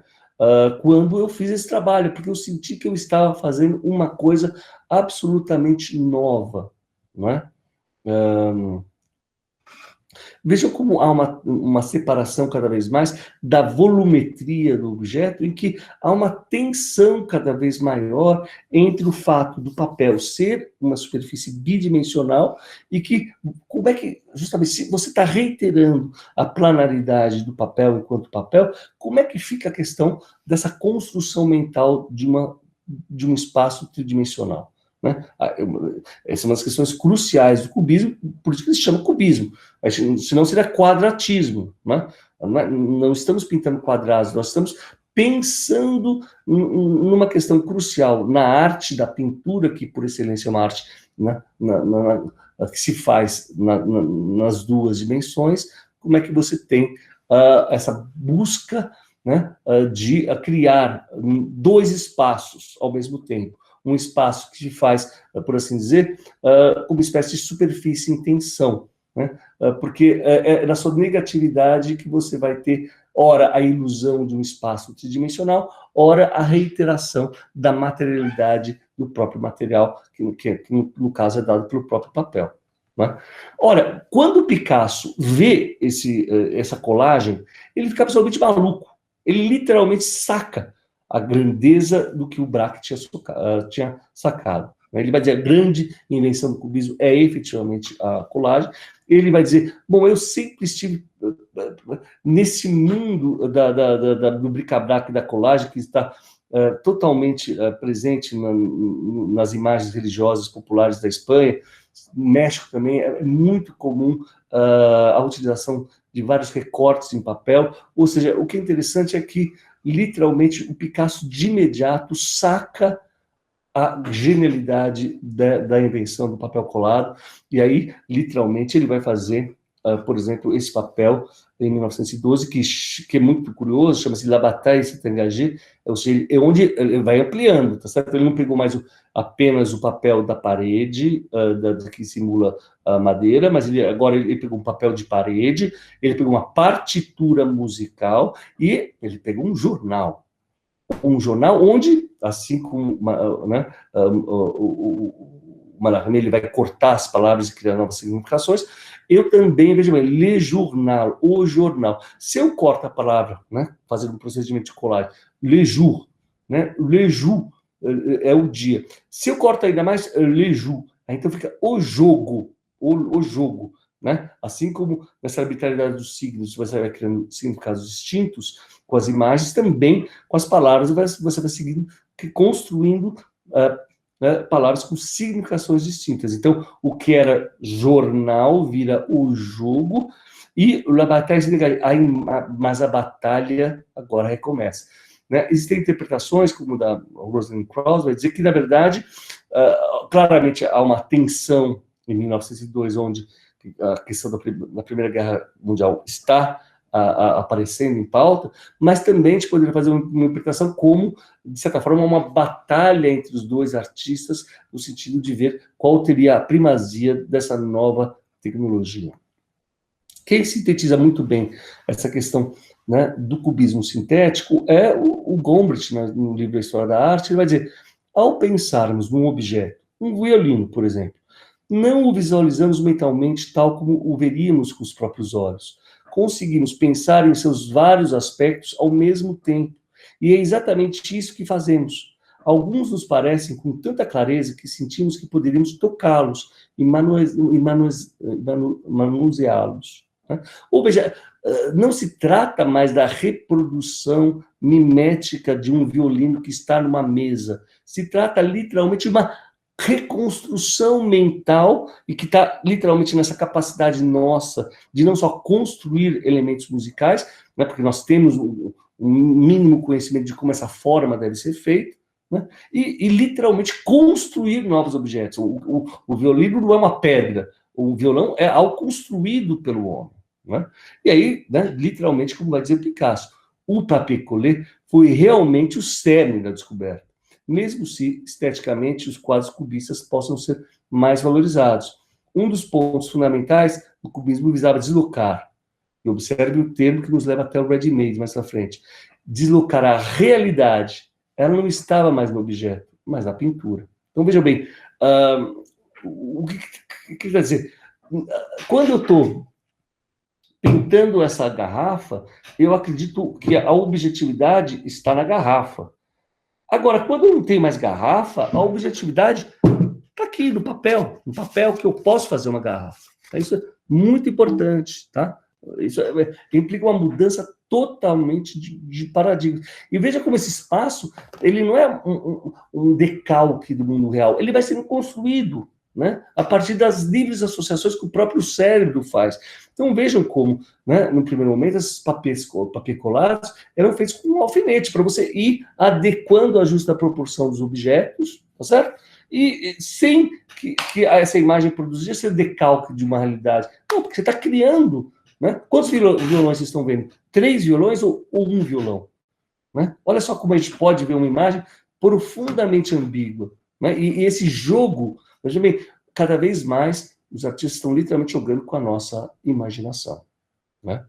quando eu fiz esse trabalho, porque eu senti que eu estava fazendo uma coisa absolutamente nova, não é? Vejam como há uma separação cada vez mais da volumetria do objeto, em que há uma tensão cada vez maior entre o fato do papel ser uma superfície bidimensional e que, como é que, justamente, se você está reiterando a planaridade do papel enquanto papel, como é que fica a questão dessa construção mental de um espaço tridimensional? Né? Essa é uma das questões cruciais do cubismo, por isso que se chama cubismo, senão seria quadratismo. Né? Não estamos pintando quadrados, nós estamos pensando numa questão crucial na arte da pintura, que por excelência é uma arte, né, que se faz nas duas dimensões. Como é que você tem essa busca, né, de criar dois espaços ao mesmo tempo? Um espaço que se faz, por assim dizer, como uma espécie de superfície em tensão, né? Porque é na sua negatividade que você vai ter, ora, a ilusão de um espaço tridimensional, ora, a reiteração da materialidade do próprio material, que no caso é dado pelo próprio papel. Né? Ora, quando o Picasso vê essa colagem, ele fica absolutamente maluco. Ele literalmente saca a grandeza do que o Braque tinha sacado. Ele vai dizer, a grande invenção do cubismo é efetivamente a colagem. Ele vai dizer, bom, eu sempre estive nesse mundo do bric-a-brac da colagem, que está totalmente presente nas imagens religiosas populares da Espanha. No México também é muito comum a utilização de vários recortes em papel. Ou seja, o que é interessante é que literalmente, o Picasso, de imediato, saca a genialidade da invenção do papel colado, e aí, literalmente, ele vai fazer, por exemplo, esse papel em 1912, que é muito curioso, chama-se La Bataille s'est engagée, ou seja, é onde ele vai ampliando, tá certo? Ele não pegou mais apenas o papel da parede, que simula a madeira, mas agora ele pegou um papel de parede, ele pegou uma partitura musical e ele pegou um jornal onde, assim como, né, Mallarmé, ele vai cortar as palavras e criar novas significações. Eu também, veja bem, le journal, o jornal. Se eu corto a palavra, né, fazendo um procedimento de colagem, le jour, né, le jour é o dia. Se eu corto ainda mais, le jour, aí então fica o jogo, o jogo, né? Assim como nessa arbitrariedade dos signos, você vai criando significados distintos com as imagens, também com as palavras, você vai seguindo, construindo palavras com significações distintas. Então, o que era jornal vira o jogo, e la bataille significa, mas a batalha agora recomeça. Né? Existem interpretações, como da Rosalind Krauss, vai dizer que, na verdade, claramente há uma tensão em 1902, onde a questão da Primeira Guerra Mundial está aparecendo em pauta, mas também a gente poderia fazer uma interpretação como, de certa forma, uma batalha entre os dois artistas, no sentido de ver qual teria a primazia dessa nova tecnologia. Quem sintetiza muito bem essa questão, né, do cubismo sintético é o Gombrich, né, no livro A História da Arte. Ele vai dizer, ao pensarmos num objeto, um violino, por exemplo, não o visualizamos mentalmente tal como o veríamos com os próprios olhos. Conseguimos pensar em seus vários aspectos ao mesmo tempo. E é exatamente isso que fazemos. Alguns nos parecem com tanta clareza que sentimos que poderíamos tocá-los e manuseá-los. Né? Ou seja, não se trata mais da reprodução mimética de um violino que está numa mesa. Se trata literalmente de uma reconstrução mental, e que está literalmente nessa capacidade nossa de não só construir elementos musicais, né, porque nós temos um mínimo conhecimento de como essa forma deve ser feita, né, e literalmente construir novos objetos. O violino não é uma pedra, o violão é algo construído pelo homem. Né? E aí, né, literalmente, como vai dizer Picasso, o papier collé foi realmente o cerne da descoberta, mesmo se, esteticamente, os quadros cubistas possam ser mais valorizados. Um dos pontos fundamentais do cubismo visava deslocar, e observe o termo que nos leva até o ready-made mais à frente, deslocar a realidade. Ela não estava mais no objeto, mas na pintura. Então, veja bem, o que quer dizer? Quando eu estou pintando essa garrafa, eu acredito que a objetividade está na garrafa. Agora, quando eu não tenho mais garrafa, a objetividade está aqui no papel que eu posso fazer uma garrafa. Isso é muito importante, tá? Isso implica uma mudança totalmente de paradigma. E veja como esse espaço, ele não é um decalque do mundo real, ele vai sendo construído, né, a partir das livres associações que o próprio cérebro faz. Então vejam como, né, no primeiro momento, esses papéis colados eram feitos com um alfinete, para você ir adequando a justa proporção dos objetos, tá certo? E sem que essa imagem produzia ser decalque de uma realidade. Não, porque você está criando, né? Quantos violões vocês estão vendo? 3 violões ou um violão? Né? Olha só como a gente pode ver uma imagem profundamente ambígua. Né? E esse jogo, veja bem, cada vez mais os artistas estão literalmente jogando com a nossa imaginação. Né?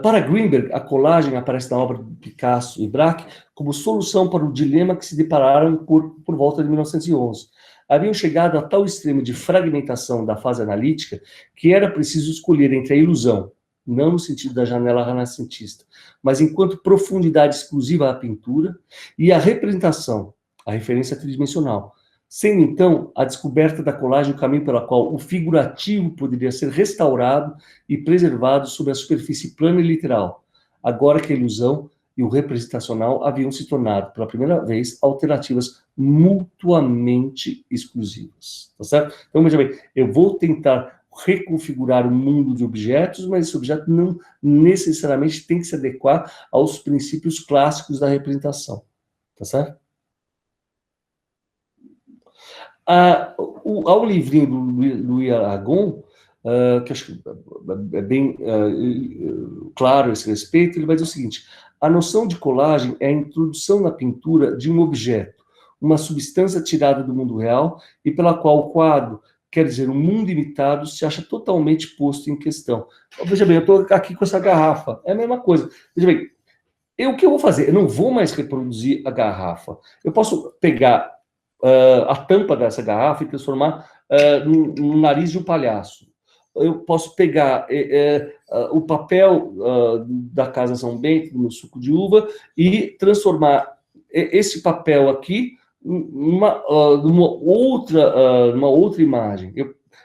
Para Greenberg, a colagem aparece na obra de Picasso e Braque como solução para o dilema que se depararam por volta de 1911. Haviam chegado a tal extremo de fragmentação da fase analítica que era preciso escolher entre a ilusão, não no sentido da janela renascentista, mas enquanto profundidade exclusiva à pintura, e a representação, a referência tridimensional, sendo então a descoberta da colagem o caminho pelo qual o figurativo poderia ser restaurado e preservado sob a superfície plana e literal, agora que a ilusão e o representacional haviam se tornado, pela primeira vez, alternativas mutuamente exclusivas. Tá certo? Então, veja bem, eu vou tentar reconfigurar o mundo de objetos, mas esse objeto não necessariamente tem que se adequar aos princípios clássicos da representação. Tá certo? Ao livrinho do Louis Aragon, que acho que é bem claro a esse respeito, ele vai dizer o seguinte: a noção de colagem é a introdução na pintura de um objeto, uma substância tirada do mundo real e pela qual o quadro, quer dizer, um mundo imitado, se acha totalmente posto em questão. Veja bem, eu estou aqui com essa garrafa, é a mesma coisa. Veja bem, o que eu vou fazer? Eu não vou mais reproduzir a garrafa. Eu posso pegar a tampa dessa garrafa e transformar no nariz de um palhaço. Eu posso pegar o papel da Casa São Bento, no suco de uva, e transformar esse papel aqui numa outra imagem.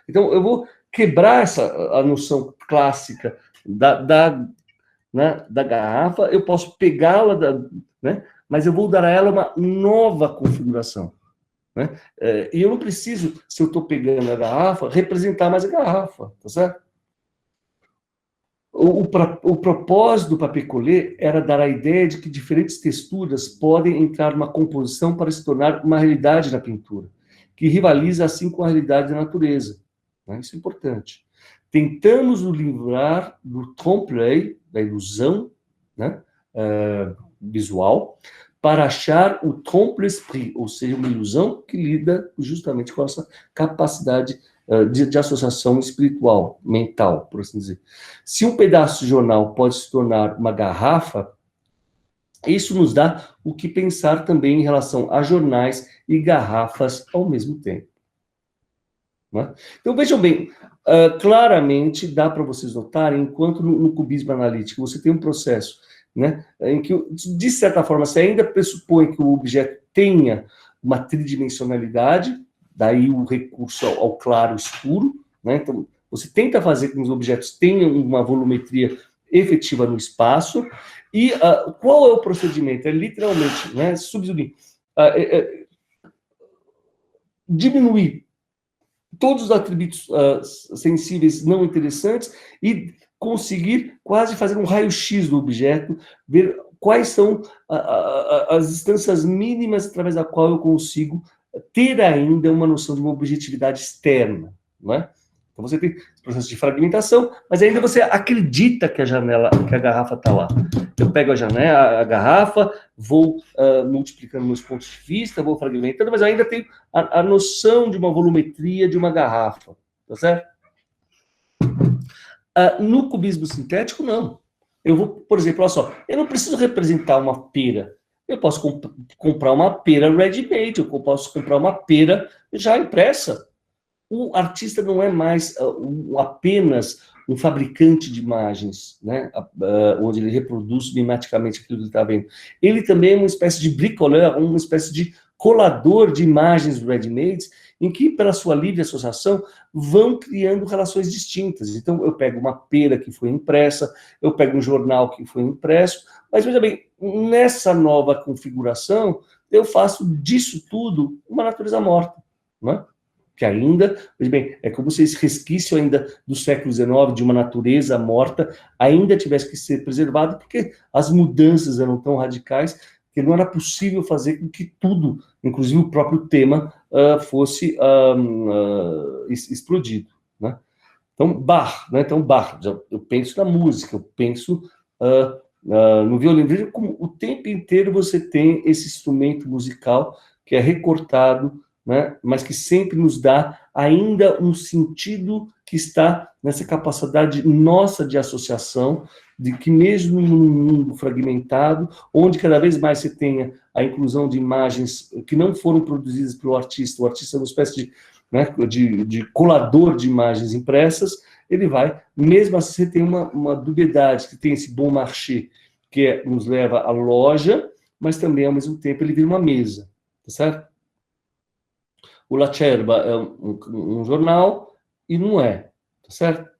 Então, eu vou quebrar a noção clássica da garrafa, eu posso pegá-la, né, mas eu vou dar a ela uma nova configuração. Né? E eu não preciso, se eu estou pegando a garrafa, representar mais a garrafa, tá certo? O propósito do papier collé era dar a ideia de que diferentes texturas podem entrar numa composição para se tornar uma realidade na pintura, que rivaliza assim com a realidade da natureza. Né? Isso é importante. Tentamos nos livrar do trompe-l'œil, da ilusão, né, visual, para achar o trompe-l'esprit, ou seja, uma ilusão que lida justamente com essa capacidade de associação espiritual, mental, por assim dizer. Se um pedaço de jornal pode se tornar uma garrafa, isso nos dá o que pensar também em relação a jornais e garrafas ao mesmo tempo. Né? Então, vejam bem, claramente dá para vocês notarem, enquanto no cubismo analítico você tem um processo, né, em que, de certa forma, você ainda pressupõe que o objeto tenha uma tridimensionalidade, daí o recurso ao claro e escuro, né? Então, você tenta fazer com que os objetos tenham uma volumetria efetiva no espaço, e qual é o procedimento? É literalmente, né, subdividir, diminuir todos os atributos sensíveis não interessantes e conseguir quase fazer um raio-x do objeto, ver quais são as distâncias mínimas através da qual eu consigo ter ainda uma noção de uma objetividade externa, não é? Então você tem esse processo de fragmentação, mas ainda você acredita que a garrafa está lá. Eu pego a garrafa, vou multiplicando meus pontos de vista, vou fragmentando, mas eu ainda tenho a noção de uma volumetria de uma garrafa, tá certo? No cubismo sintético, não. Eu vou, por exemplo, olha só, eu não preciso representar uma pera. Eu posso comprar uma pera ready-made, eu posso comprar uma pera já impressa. O artista não é mais apenas um fabricante de imagens, né, onde ele reproduz mimeticamente aquilo que ele está vendo. Ele também é uma espécie de bricoleur, uma espécie de colador de imagens ready-made, em que, pela sua livre associação, vão criando relações distintas. Então, eu pego uma pera que foi impressa, eu pego um jornal que foi impresso, mas, veja bem, nessa nova configuração, eu faço disso tudo uma natureza morta, não é? Que ainda, veja bem, é como se esse resquício ainda do século XIX, de uma natureza morta, ainda tivesse que ser preservado, porque as mudanças eram tão radicais que não era possível fazer com que tudo, inclusive o próprio tema, fosse explodido. Né? Então, Bach, né? Então, Bach, eu penso na música, eu penso no violino. Veja como o tempo inteiro você tem esse instrumento musical que é recortado, né, mas que sempre nos dá ainda um sentido que está nessa capacidade nossa de associação, de que mesmo num mundo fragmentado, onde cada vez mais você tenha a inclusão de imagens que não foram produzidas pelo artista, o artista é uma espécie de, né, de colador de imagens impressas, ele vai, mesmo assim você tem uma dubiedade, que tem esse bon marché, que nos leva à loja, mas também, ao mesmo tempo, ele vira uma mesa, tá certo? O Lacerba é um jornal e não é, tá certo?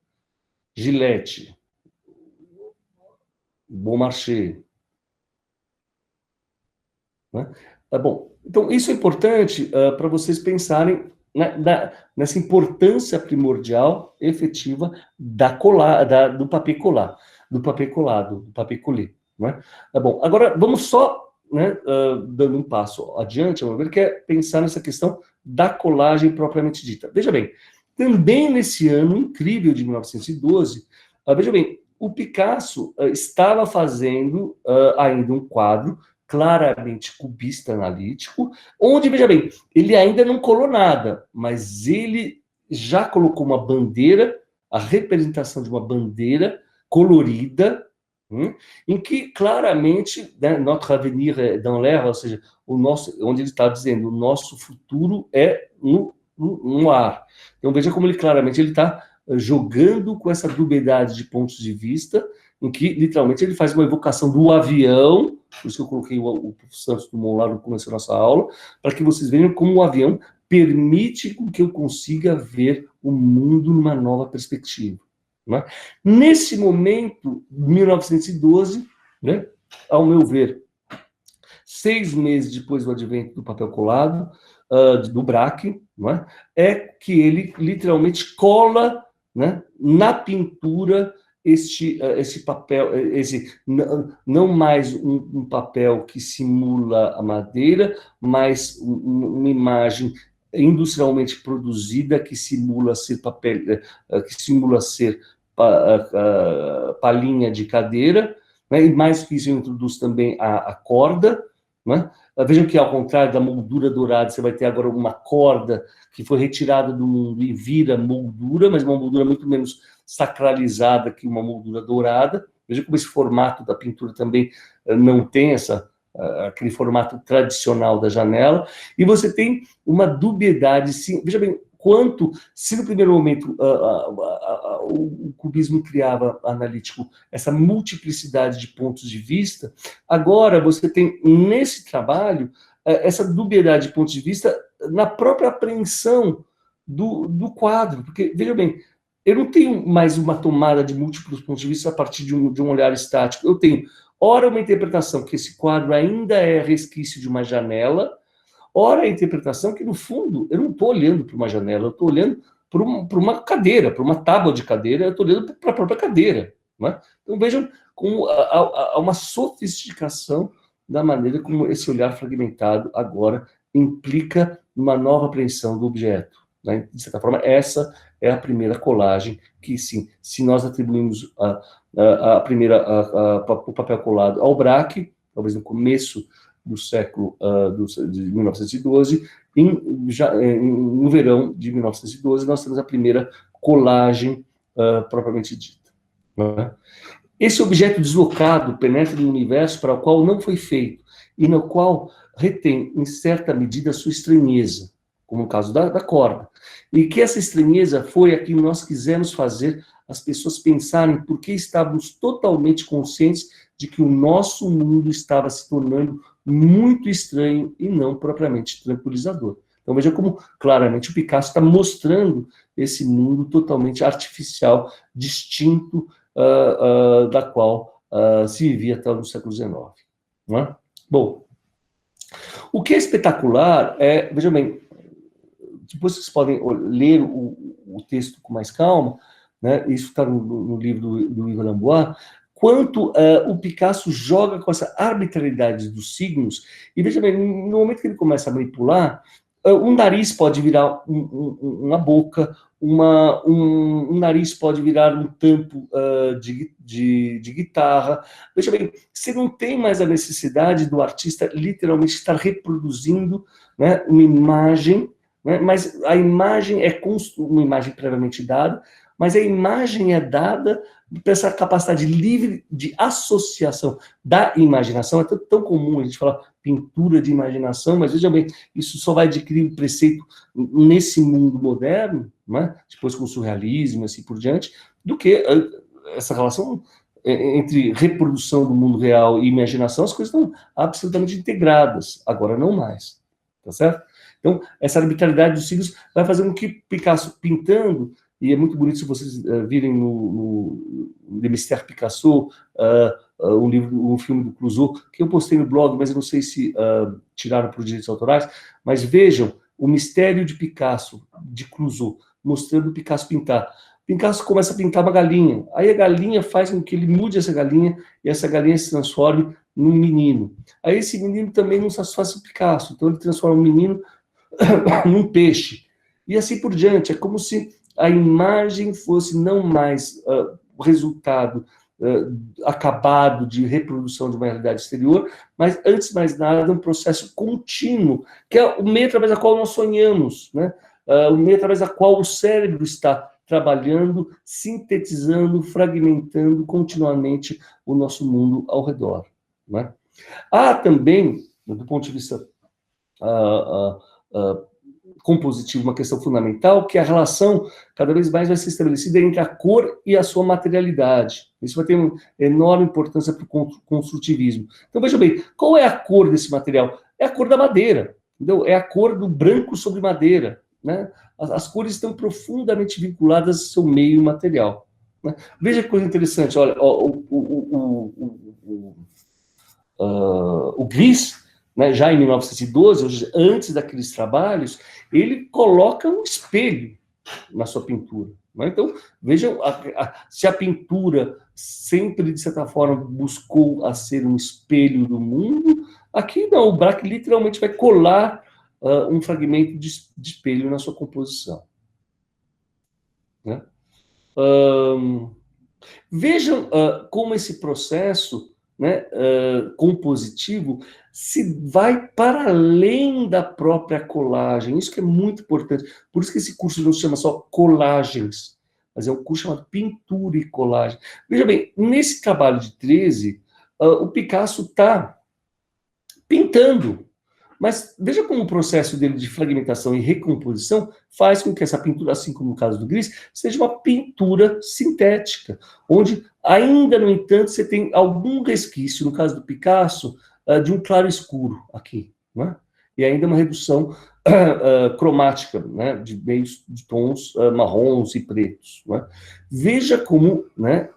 Gillette, Bon Marché. Né? Bom, então isso é importante para vocês pensarem nessa importância primordial, efetiva, do papier colar, do papier colado, do papier collé. Né? Bom, agora vamos só, né, dando um passo adiante, vamos ver, que é pensar nessa questão da colagem propriamente dita. Veja bem, também nesse ano incrível de 1912, veja bem, o Picasso estava fazendo ainda um quadro claramente cubista analítico, onde, veja bem, ele ainda não colou nada, mas ele já colocou uma bandeira, a representação de uma bandeira colorida, em que claramente, né, notre avenir est dans l'air, ou seja, o nosso, onde ele está dizendo, o nosso futuro é no ar. Então veja como ele claramente ele está jogando com essa dubiedade de pontos de vista, em que literalmente ele faz uma evocação do avião, por isso que eu coloquei o Santos Dumont lá no começo da nossa aula, para que vocês vejam como o avião permite que eu consiga ver o mundo numa nova perspectiva. Né? Nesse momento, 1912, né, ao meu ver, 6 meses depois do advento do papel colado, do Braque, é que ele literalmente cola, né, na pintura esse papel, não mais um papel que simula a madeira, mas uma imagem industrialmente produzida que simula ser papel, que simula ser palhinha de cadeira, né? E mais que isso, introduz também a corda, né? Vejam que, ao contrário da moldura dourada, você vai ter agora uma corda que foi retirada do mundo e vira moldura, mas uma moldura muito menos sacralizada que uma moldura dourada. Veja como esse formato da pintura também não tem aquele formato tradicional da janela. E você tem uma dubiedade, sim. Veja bem, quanto, se no primeiro momento o cubismo criava analítico essa multiplicidade de pontos de vista, agora você tem nesse trabalho essa dubiedade de pontos de vista na própria apreensão do quadro, porque, veja bem, eu não tenho mais uma tomada de múltiplos pontos de vista a partir de um olhar estático, eu tenho, ora, uma interpretação que esse quadro ainda é resquício de uma janela, ora a interpretação que, no fundo, eu não estou olhando para uma janela, eu estou olhando para uma cadeira, para uma tábua de cadeira, eu estou olhando para a própria cadeira. Não é? Então vejam como há uma sofisticação da maneira como esse olhar fragmentado agora implica uma nova apreensão do objeto. Né? De certa forma, essa é a primeira colagem que, sim, se nós atribuímos a primeira, o papel colado ao Braque, talvez no começo do século de 1912, no verão de 1912, nós temos a primeira colagem propriamente dita. Né? Esse objeto deslocado penetra no universo para o qual não foi feito, e no qual retém, em certa medida, a sua estranheza, como no caso da corda. E que essa estranheza foi a que nós quisemos fazer as pessoas pensarem porque estávamos totalmente conscientes de que o nosso mundo estava se tornando muito estranho e não propriamente tranquilizador. Então veja como claramente o Picasso está mostrando esse mundo totalmente artificial, distinto da qual se vivia até o século XIX. Não é? Bom, o que é espetacular é, veja bem, depois vocês podem ler o texto com mais calma, né? Isso está no livro do Yves Lambois, quanto o Picasso joga com essa arbitrariedade dos signos, e veja bem, no momento que ele começa a manipular, um nariz pode virar uma boca, um nariz pode virar um tampo de guitarra. Veja bem, você não tem mais a necessidade do artista literalmente estar reproduzindo, né, uma imagem, né, mas a imagem é uma imagem previamente dada, mas a imagem é dada por essa capacidade livre de associação da imaginação. É tão comum a gente falar pintura de imaginação, mas veja bem, isso só vai adquirir preceito nesse mundo moderno, né? Depois com o surrealismo e assim por diante, do que essa relação entre reprodução do mundo real e imaginação. As coisas estão absolutamente integradas, agora não mais, tá certo? Então, essa arbitrariedade dos signos vai fazer com que Picasso, pintando, e é muito bonito se vocês virem no Le Mystère Picasso, um filme do Clouseau, que eu postei no blog, mas eu não sei se tiraram por direitos autorais, mas vejam o mistério de Picasso, de Clouseau, mostrando o Picasso pintar. Picasso começa a pintar uma galinha, aí a galinha faz com que ele mude essa galinha, e essa galinha se transforme num menino. Aí esse menino também não satisfaz o Picasso, então ele transforma o menino num peixe. E assim por diante, é como se a imagem fosse não mais o resultado acabado de reprodução de uma realidade exterior, mas, antes de mais nada, um processo contínuo, que é o meio através do qual nós sonhamos, né? O meio através do qual o cérebro está trabalhando, sintetizando, fragmentando continuamente o nosso mundo ao redor, né? Há também, do ponto de vista compositivo, uma questão fundamental, que a relação cada vez mais vai ser estabelecida entre a cor e a sua materialidade. Isso vai ter uma enorme importância para o construtivismo. Então, veja bem, qual é a cor desse material? É a cor da madeira, entendeu? É a cor do branco sobre madeira, né? As cores estão profundamente vinculadas ao seu meio material, né? Veja que coisa interessante, olha, o Gris, né, já em 1912, ou seja, antes daqueles trabalhos, ele coloca um espelho na sua pintura, né? Então, vejam, se a pintura sempre, de certa forma, buscou a ser um espelho do mundo, aqui não, o Braque literalmente vai colar um fragmento de espelho na sua composição, né? Vejam como esse processo, né, compositivo se vai para além da própria colagem. Isso que é muito importante. Por isso que esse curso não se chama só colagens, mas é um curso chamado pintura e colagem. Veja bem, nesse trabalho de 13, o Picasso está pintando. Mas veja como o processo dele de fragmentação e recomposição faz com que essa pintura, assim como no caso do Gris, seja uma pintura sintética, onde ainda, no entanto, você tem algum resquício, no caso do Picasso, de um claro escuro aqui, né? E ainda uma redução cromática, né, de meios de tons marrons e pretos, né? Veja como, né,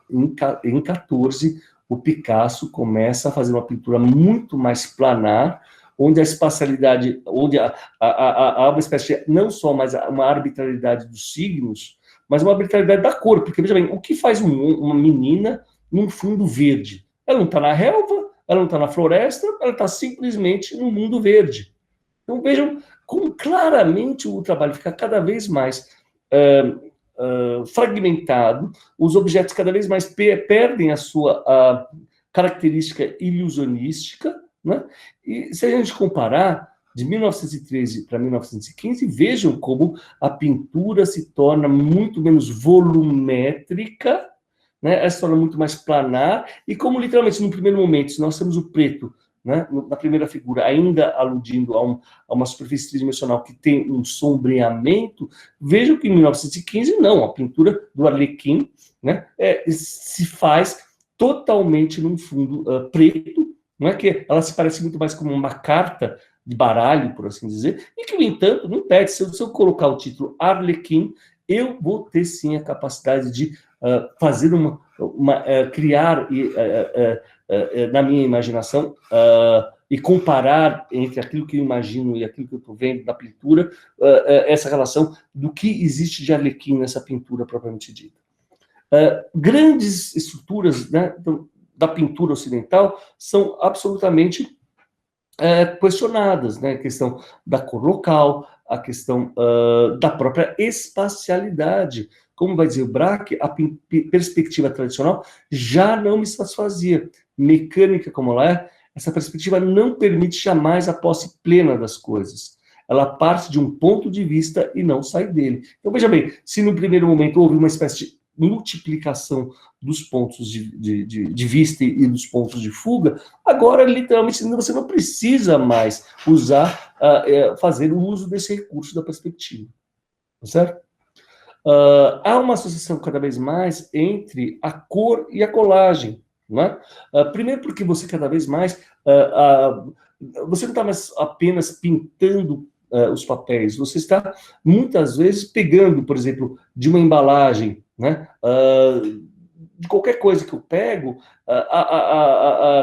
em 14, o Picasso começa a fazer uma pintura muito mais planar, onde a espacialidade, onde há uma espécie de, não só mais uma arbitrariedade dos signos, mas uma arbitrariedade da cor, porque, veja bem, o que faz uma menina num fundo verde? Ela não está na relva, ela não está na floresta, ela está simplesmente no mundo verde. Então, vejam como claramente o trabalho fica cada vez mais fragmentado, os objetos cada vez mais perdem a sua característica ilusionística, né? E se a gente comparar de 1913 para 1915, vejam como a pintura se torna muito menos volumétrica, né? Ela se torna muito mais planar, e como literalmente no primeiro momento, se nós temos o preto, né, na primeira figura, ainda aludindo a uma superfície tridimensional que tem um sombreamento, vejam que em 1915, não, a pintura do Arlequim, né, se faz totalmente num fundo preto, não é que ela se parece muito mais como uma carta de baralho, por assim dizer, e que, no entanto, não impede, se eu colocar o título Arlequim, eu vou ter sim a capacidade de fazer criar na minha imaginação e comparar entre aquilo que eu imagino e aquilo que eu estou vendo na pintura, essa relação do que existe de Arlequim nessa pintura propriamente dita. Grandes estruturas, né, da pintura ocidental são absolutamente questionadas, né? A questão da cor local, a questão da própria espacialidade. Como vai dizer o Braque, a perspectiva tradicional já não me satisfazia. Mecânica como ela é, essa perspectiva não permite jamais a posse plena das coisas. Ela parte de um ponto de vista e não sai dele. Então, veja bem, se no primeiro momento houve uma espécie de multiplicação dos pontos de vista e dos pontos de fuga, agora, literalmente, você não precisa mais fazer o uso desse recurso da perspectiva. Tá certo? Há uma associação cada vez mais entre a cor e a colagem. Não é? Primeiro porque você cada vez mais... você não está mais apenas pintando os papéis, você está, muitas vezes, pegando, por exemplo, de uma embalagem, né? De qualquer coisa que eu pego,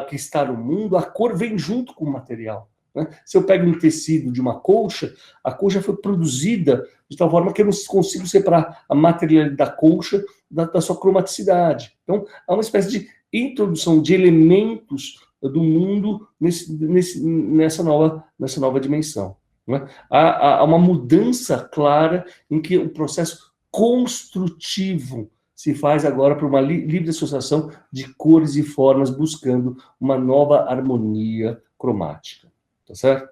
que está no mundo, a cor vem junto com o material. Né? Se eu pego um tecido de uma colcha, a colcha foi produzida de tal forma que eu não consigo separar a materialidade da colcha da sua cromaticidade. Então, há uma espécie de introdução de elementos do mundo nessa nova dimensão. Né? Há uma mudança clara em que o processo construtivo se faz agora por uma livre associação de cores e formas, buscando uma nova harmonia cromática. Tá certo?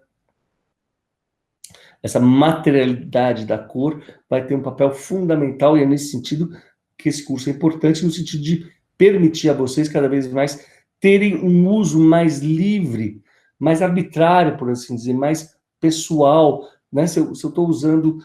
essa materialidade da cor vai ter um papel fundamental, e é nesse sentido que esse curso é importante, no sentido de permitir a vocês cada vez mais terem um uso mais livre, mais arbitrário, por assim dizer, mais pessoal, né? Se eu estou usando,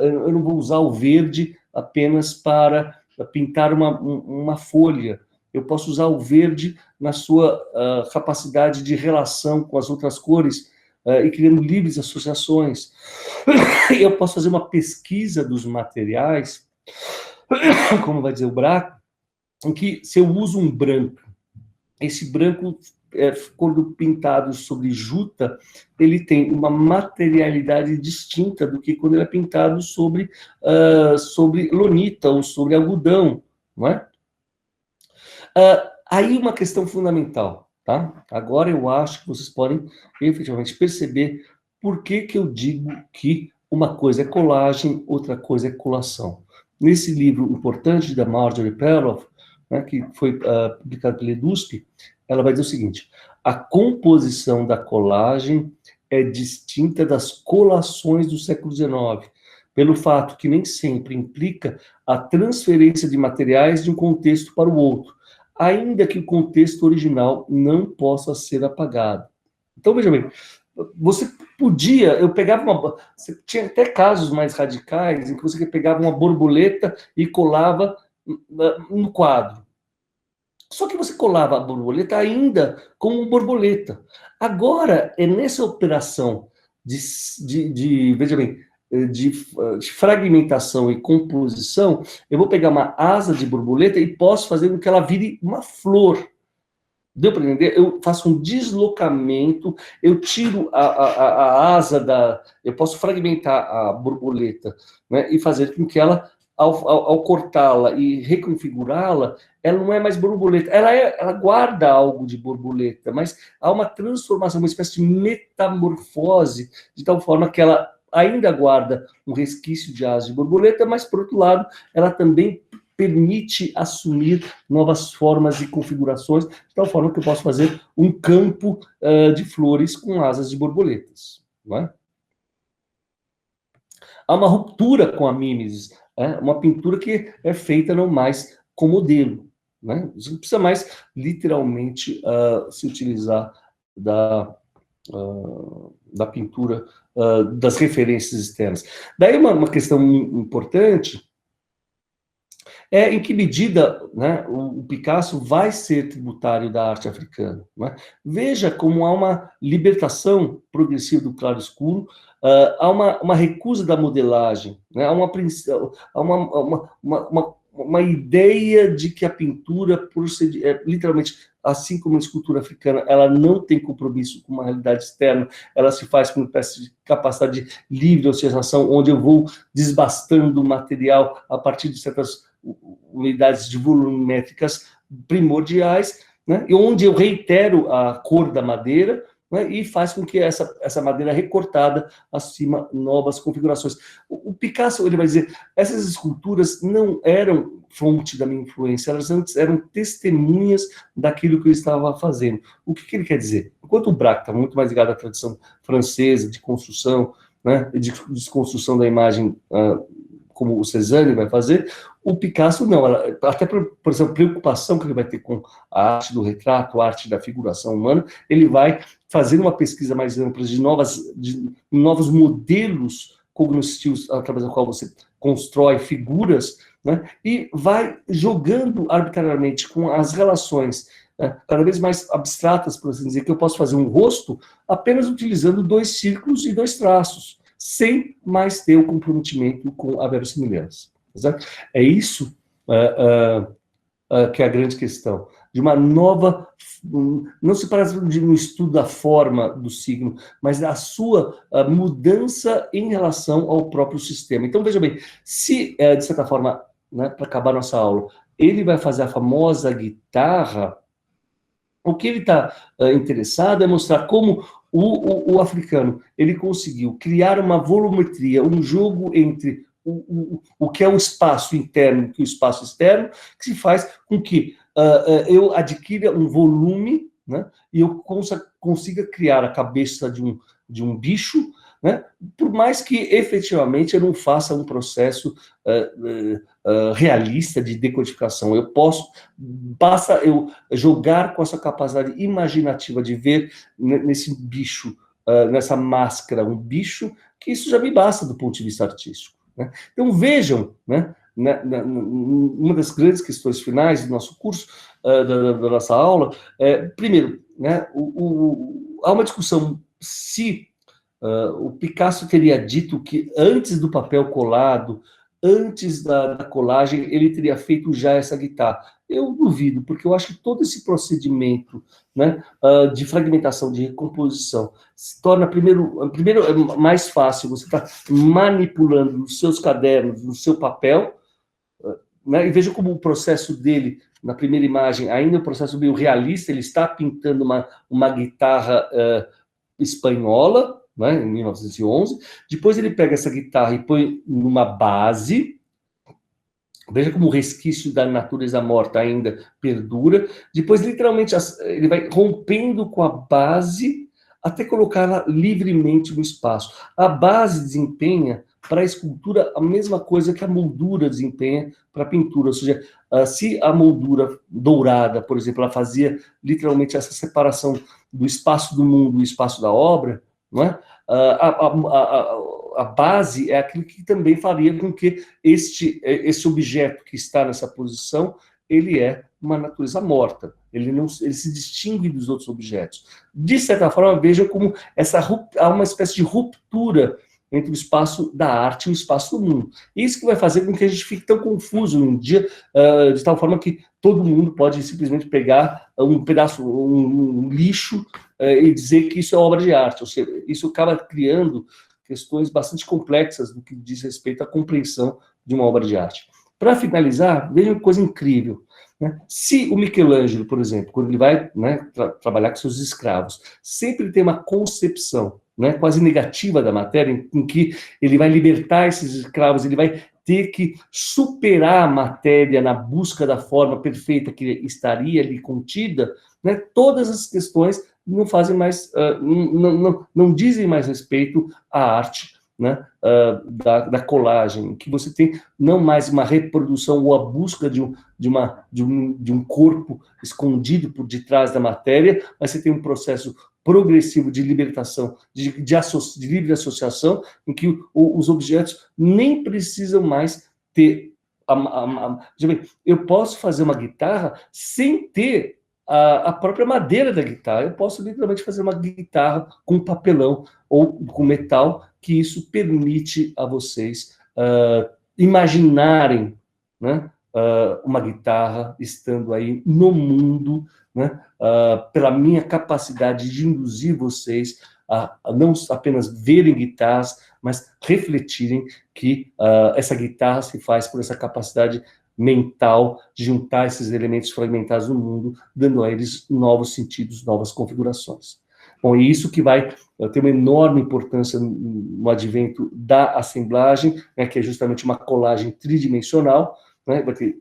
eu não vou usar o verde apenas para pintar uma folha, eu posso usar o verde na sua capacidade de relação com as outras cores, e criando livres associações. Eu posso fazer uma pesquisa dos materiais, como vai dizer o Braco, em que se eu uso um branco, esse branco, quando pintado sobre juta, ele tem uma materialidade distinta do que quando ele é pintado sobre lonita ou sobre algodão, não é? Aí uma questão fundamental, tá? Agora eu acho que vocês podem efetivamente perceber por que eu digo que uma coisa é colagem, outra coisa é colação. Nesse livro importante da Marjorie Perloff, né, que foi publicado pela EDUSP, ela vai dizer o seguinte: a composição da colagem é distinta das colações do século XIX, pelo fato que nem sempre implica a transferência de materiais de um contexto para o outro, ainda que o contexto original não possa ser apagado. Então, veja bem, você podia, você tinha até casos mais radicais em que você pegava uma borboleta e colava no quadro. Só que você colava a borboleta ainda como borboleta. Agora, é nessa operação veja bem, de fragmentação e composição, eu vou pegar uma asa de borboleta e posso fazer com que ela vire uma flor. Deu para entender? Eu faço um deslocamento, eu tiro a asa eu posso fragmentar a borboleta, né, e fazer com que ela, ao cortá-la e reconfigurá-la, ela não é mais borboleta, ela guarda algo de borboleta, mas há uma transformação, uma espécie de metamorfose, de tal forma que ela ainda guarda um resquício de asa de borboleta, mas, por outro lado, ela também permite assumir novas formas e configurações, de tal forma que eu posso fazer um campo de flores com asas de borboletas. Não é? Há uma ruptura com a mimesis, uma pintura que é feita não mais com modelo. Né? Você não precisa mais, literalmente, se utilizar da pintura, das referências externas. Daí uma questão importante em que medida, né, o Picasso vai ser tributário da arte africana. Né? Veja como há uma libertação progressiva do claro-escuro, há uma recusa da modelagem, né? Há uma ideia de que a pintura, por ser literalmente, assim como a escultura africana, ela não tem compromisso com uma realidade externa, ela se faz com uma espécie de capacidade de livre oscilação, onde eu vou desbastando o material a partir de certas unidades de volumétricas primordiais, né, e onde eu reitero a cor da madeira, né, e faz com que essa madeira recortada assuma novas configurações. O Picasso, ele vai dizer, essas esculturas não eram fonte da minha influência, elas antes eram testemunhas daquilo que eu estava fazendo. O que ele quer dizer? Enquanto o Braque está muito mais ligado à tradição francesa de construção, né, de desconstrução da imagem, como o Cézanne vai fazer, o Picasso não, até por exemplo, preocupação que ele vai ter com a arte do retrato, a arte da figuração humana, ele vai fazer uma pesquisa mais ampla de novos modelos cognitivos, através do qual você constrói figuras, né, e vai jogando arbitrariamente com as relações cada vez mais abstratas, por assim dizer, que eu posso fazer um rosto apenas utilizando 2 círculos e 2 traços, sem mais ter o comprometimento com a verossimilhança. Certo? É isso que é a grande questão. De uma nova, não se parece de um estudo da forma do signo, mas da sua mudança em relação ao próprio sistema. Então, veja bem, se, de certa forma, né, para acabar nossa aula, ele vai fazer a famosa guitarra, o que ele está interessado é mostrar como o africano ele conseguiu criar uma volumetria, um jogo entre o que é o espaço interno e o espaço externo, que se faz com que eu adquira um volume, né, e eu consiga criar a cabeça de um bicho, né? Por mais que efetivamente eu não faça um processo realista de decodificação. Basta eu jogar com essa capacidade imaginativa de ver nesse bicho, nessa máscara, um bicho, que isso já me basta do ponto de vista artístico, né? Então vejam, né, uma das grandes questões finais do nosso curso, da nossa aula, primeiro, né, há uma discussão se o Picasso teria dito que antes do papel colado, antes da colagem, ele teria feito já essa guitarra. Eu duvido, porque eu acho que todo esse procedimento, né, de fragmentação, de recomposição, se torna, primeiro é mais fácil, você está manipulando nos seus cadernos, no seu papel, né, e veja como o processo dele, na primeira imagem, ainda é um processo meio realista, ele está pintando uma guitarra espanhola, né, em 1911, depois ele pega essa guitarra e põe numa base, veja como o resquício da natureza morta ainda perdura, depois literalmente ele vai rompendo com a base até colocá-la livremente no espaço. A base desempenha para a escultura a mesma coisa que a moldura desempenha para a pintura, ou seja, se a moldura dourada, por exemplo, ela fazia literalmente essa separação do espaço do mundo e do espaço da obra, não é? A base é aquilo que também faria com que esse objeto que está nessa posição, ele é uma natureza morta, ele se distingue dos outros objetos. De certa forma, veja como há uma espécie de ruptura entre o espaço da arte e o espaço do mundo. Isso que vai fazer com que a gente fique tão confuso um dia, de tal forma que todo mundo pode simplesmente pegar um pedaço, um lixo, e dizer que isso é obra de arte. Ou seja, isso acaba criando questões bastante complexas no que diz respeito à compreensão de uma obra de arte. Para finalizar, veja uma coisa incrível, né? Se o Michelangelo, por exemplo, quando ele vai, né, trabalhar com seus escravos, sempre tem uma concepção, né, quase negativa da matéria, em que ele vai libertar esses escravos, ele vai ter que superar a matéria na busca da forma perfeita que estaria ali contida, né, todas as questões não fazem mais, não dizem mais respeito à arte, né, da colagem, que você tem não mais uma reprodução ou a busca de um corpo escondido por detrás da matéria, mas você tem um processo progressivo de libertação, de livre associação, em que os objetos nem precisam mais ter... eu posso fazer uma guitarra sem ter a própria madeira da guitarra. Eu posso literalmente fazer uma guitarra com papelão ou com metal, que isso permite a vocês imaginarem, né, uma guitarra estando aí no mundo, né, pela minha capacidade de induzir vocês a não apenas verem guitarras, mas refletirem que essa guitarra se faz por essa capacidade mental de juntar esses elementos fragmentados no mundo, dando a eles novos sentidos, novas configurações. Bom, e isso que vai ter uma enorme importância no advento da assemblagem, né, que é justamente uma colagem tridimensional, né, vai ter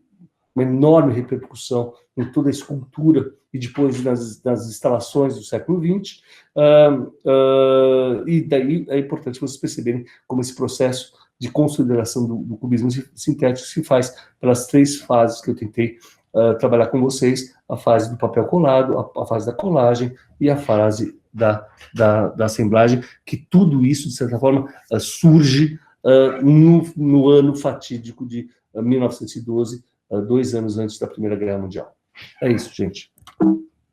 uma enorme repercussão em toda a escultura e depois nas instalações do século XX, e daí é importante vocês perceberem como esse processo de consideração do cubismo sintético se faz pelas três fases que eu tentei trabalhar com vocês: a fase do papel colado, a fase da colagem e a fase da assemblagem, que tudo isso, de certa forma, surge no ano fatídico de 1912, 2 anos antes da Primeira Guerra Mundial. É isso, gente.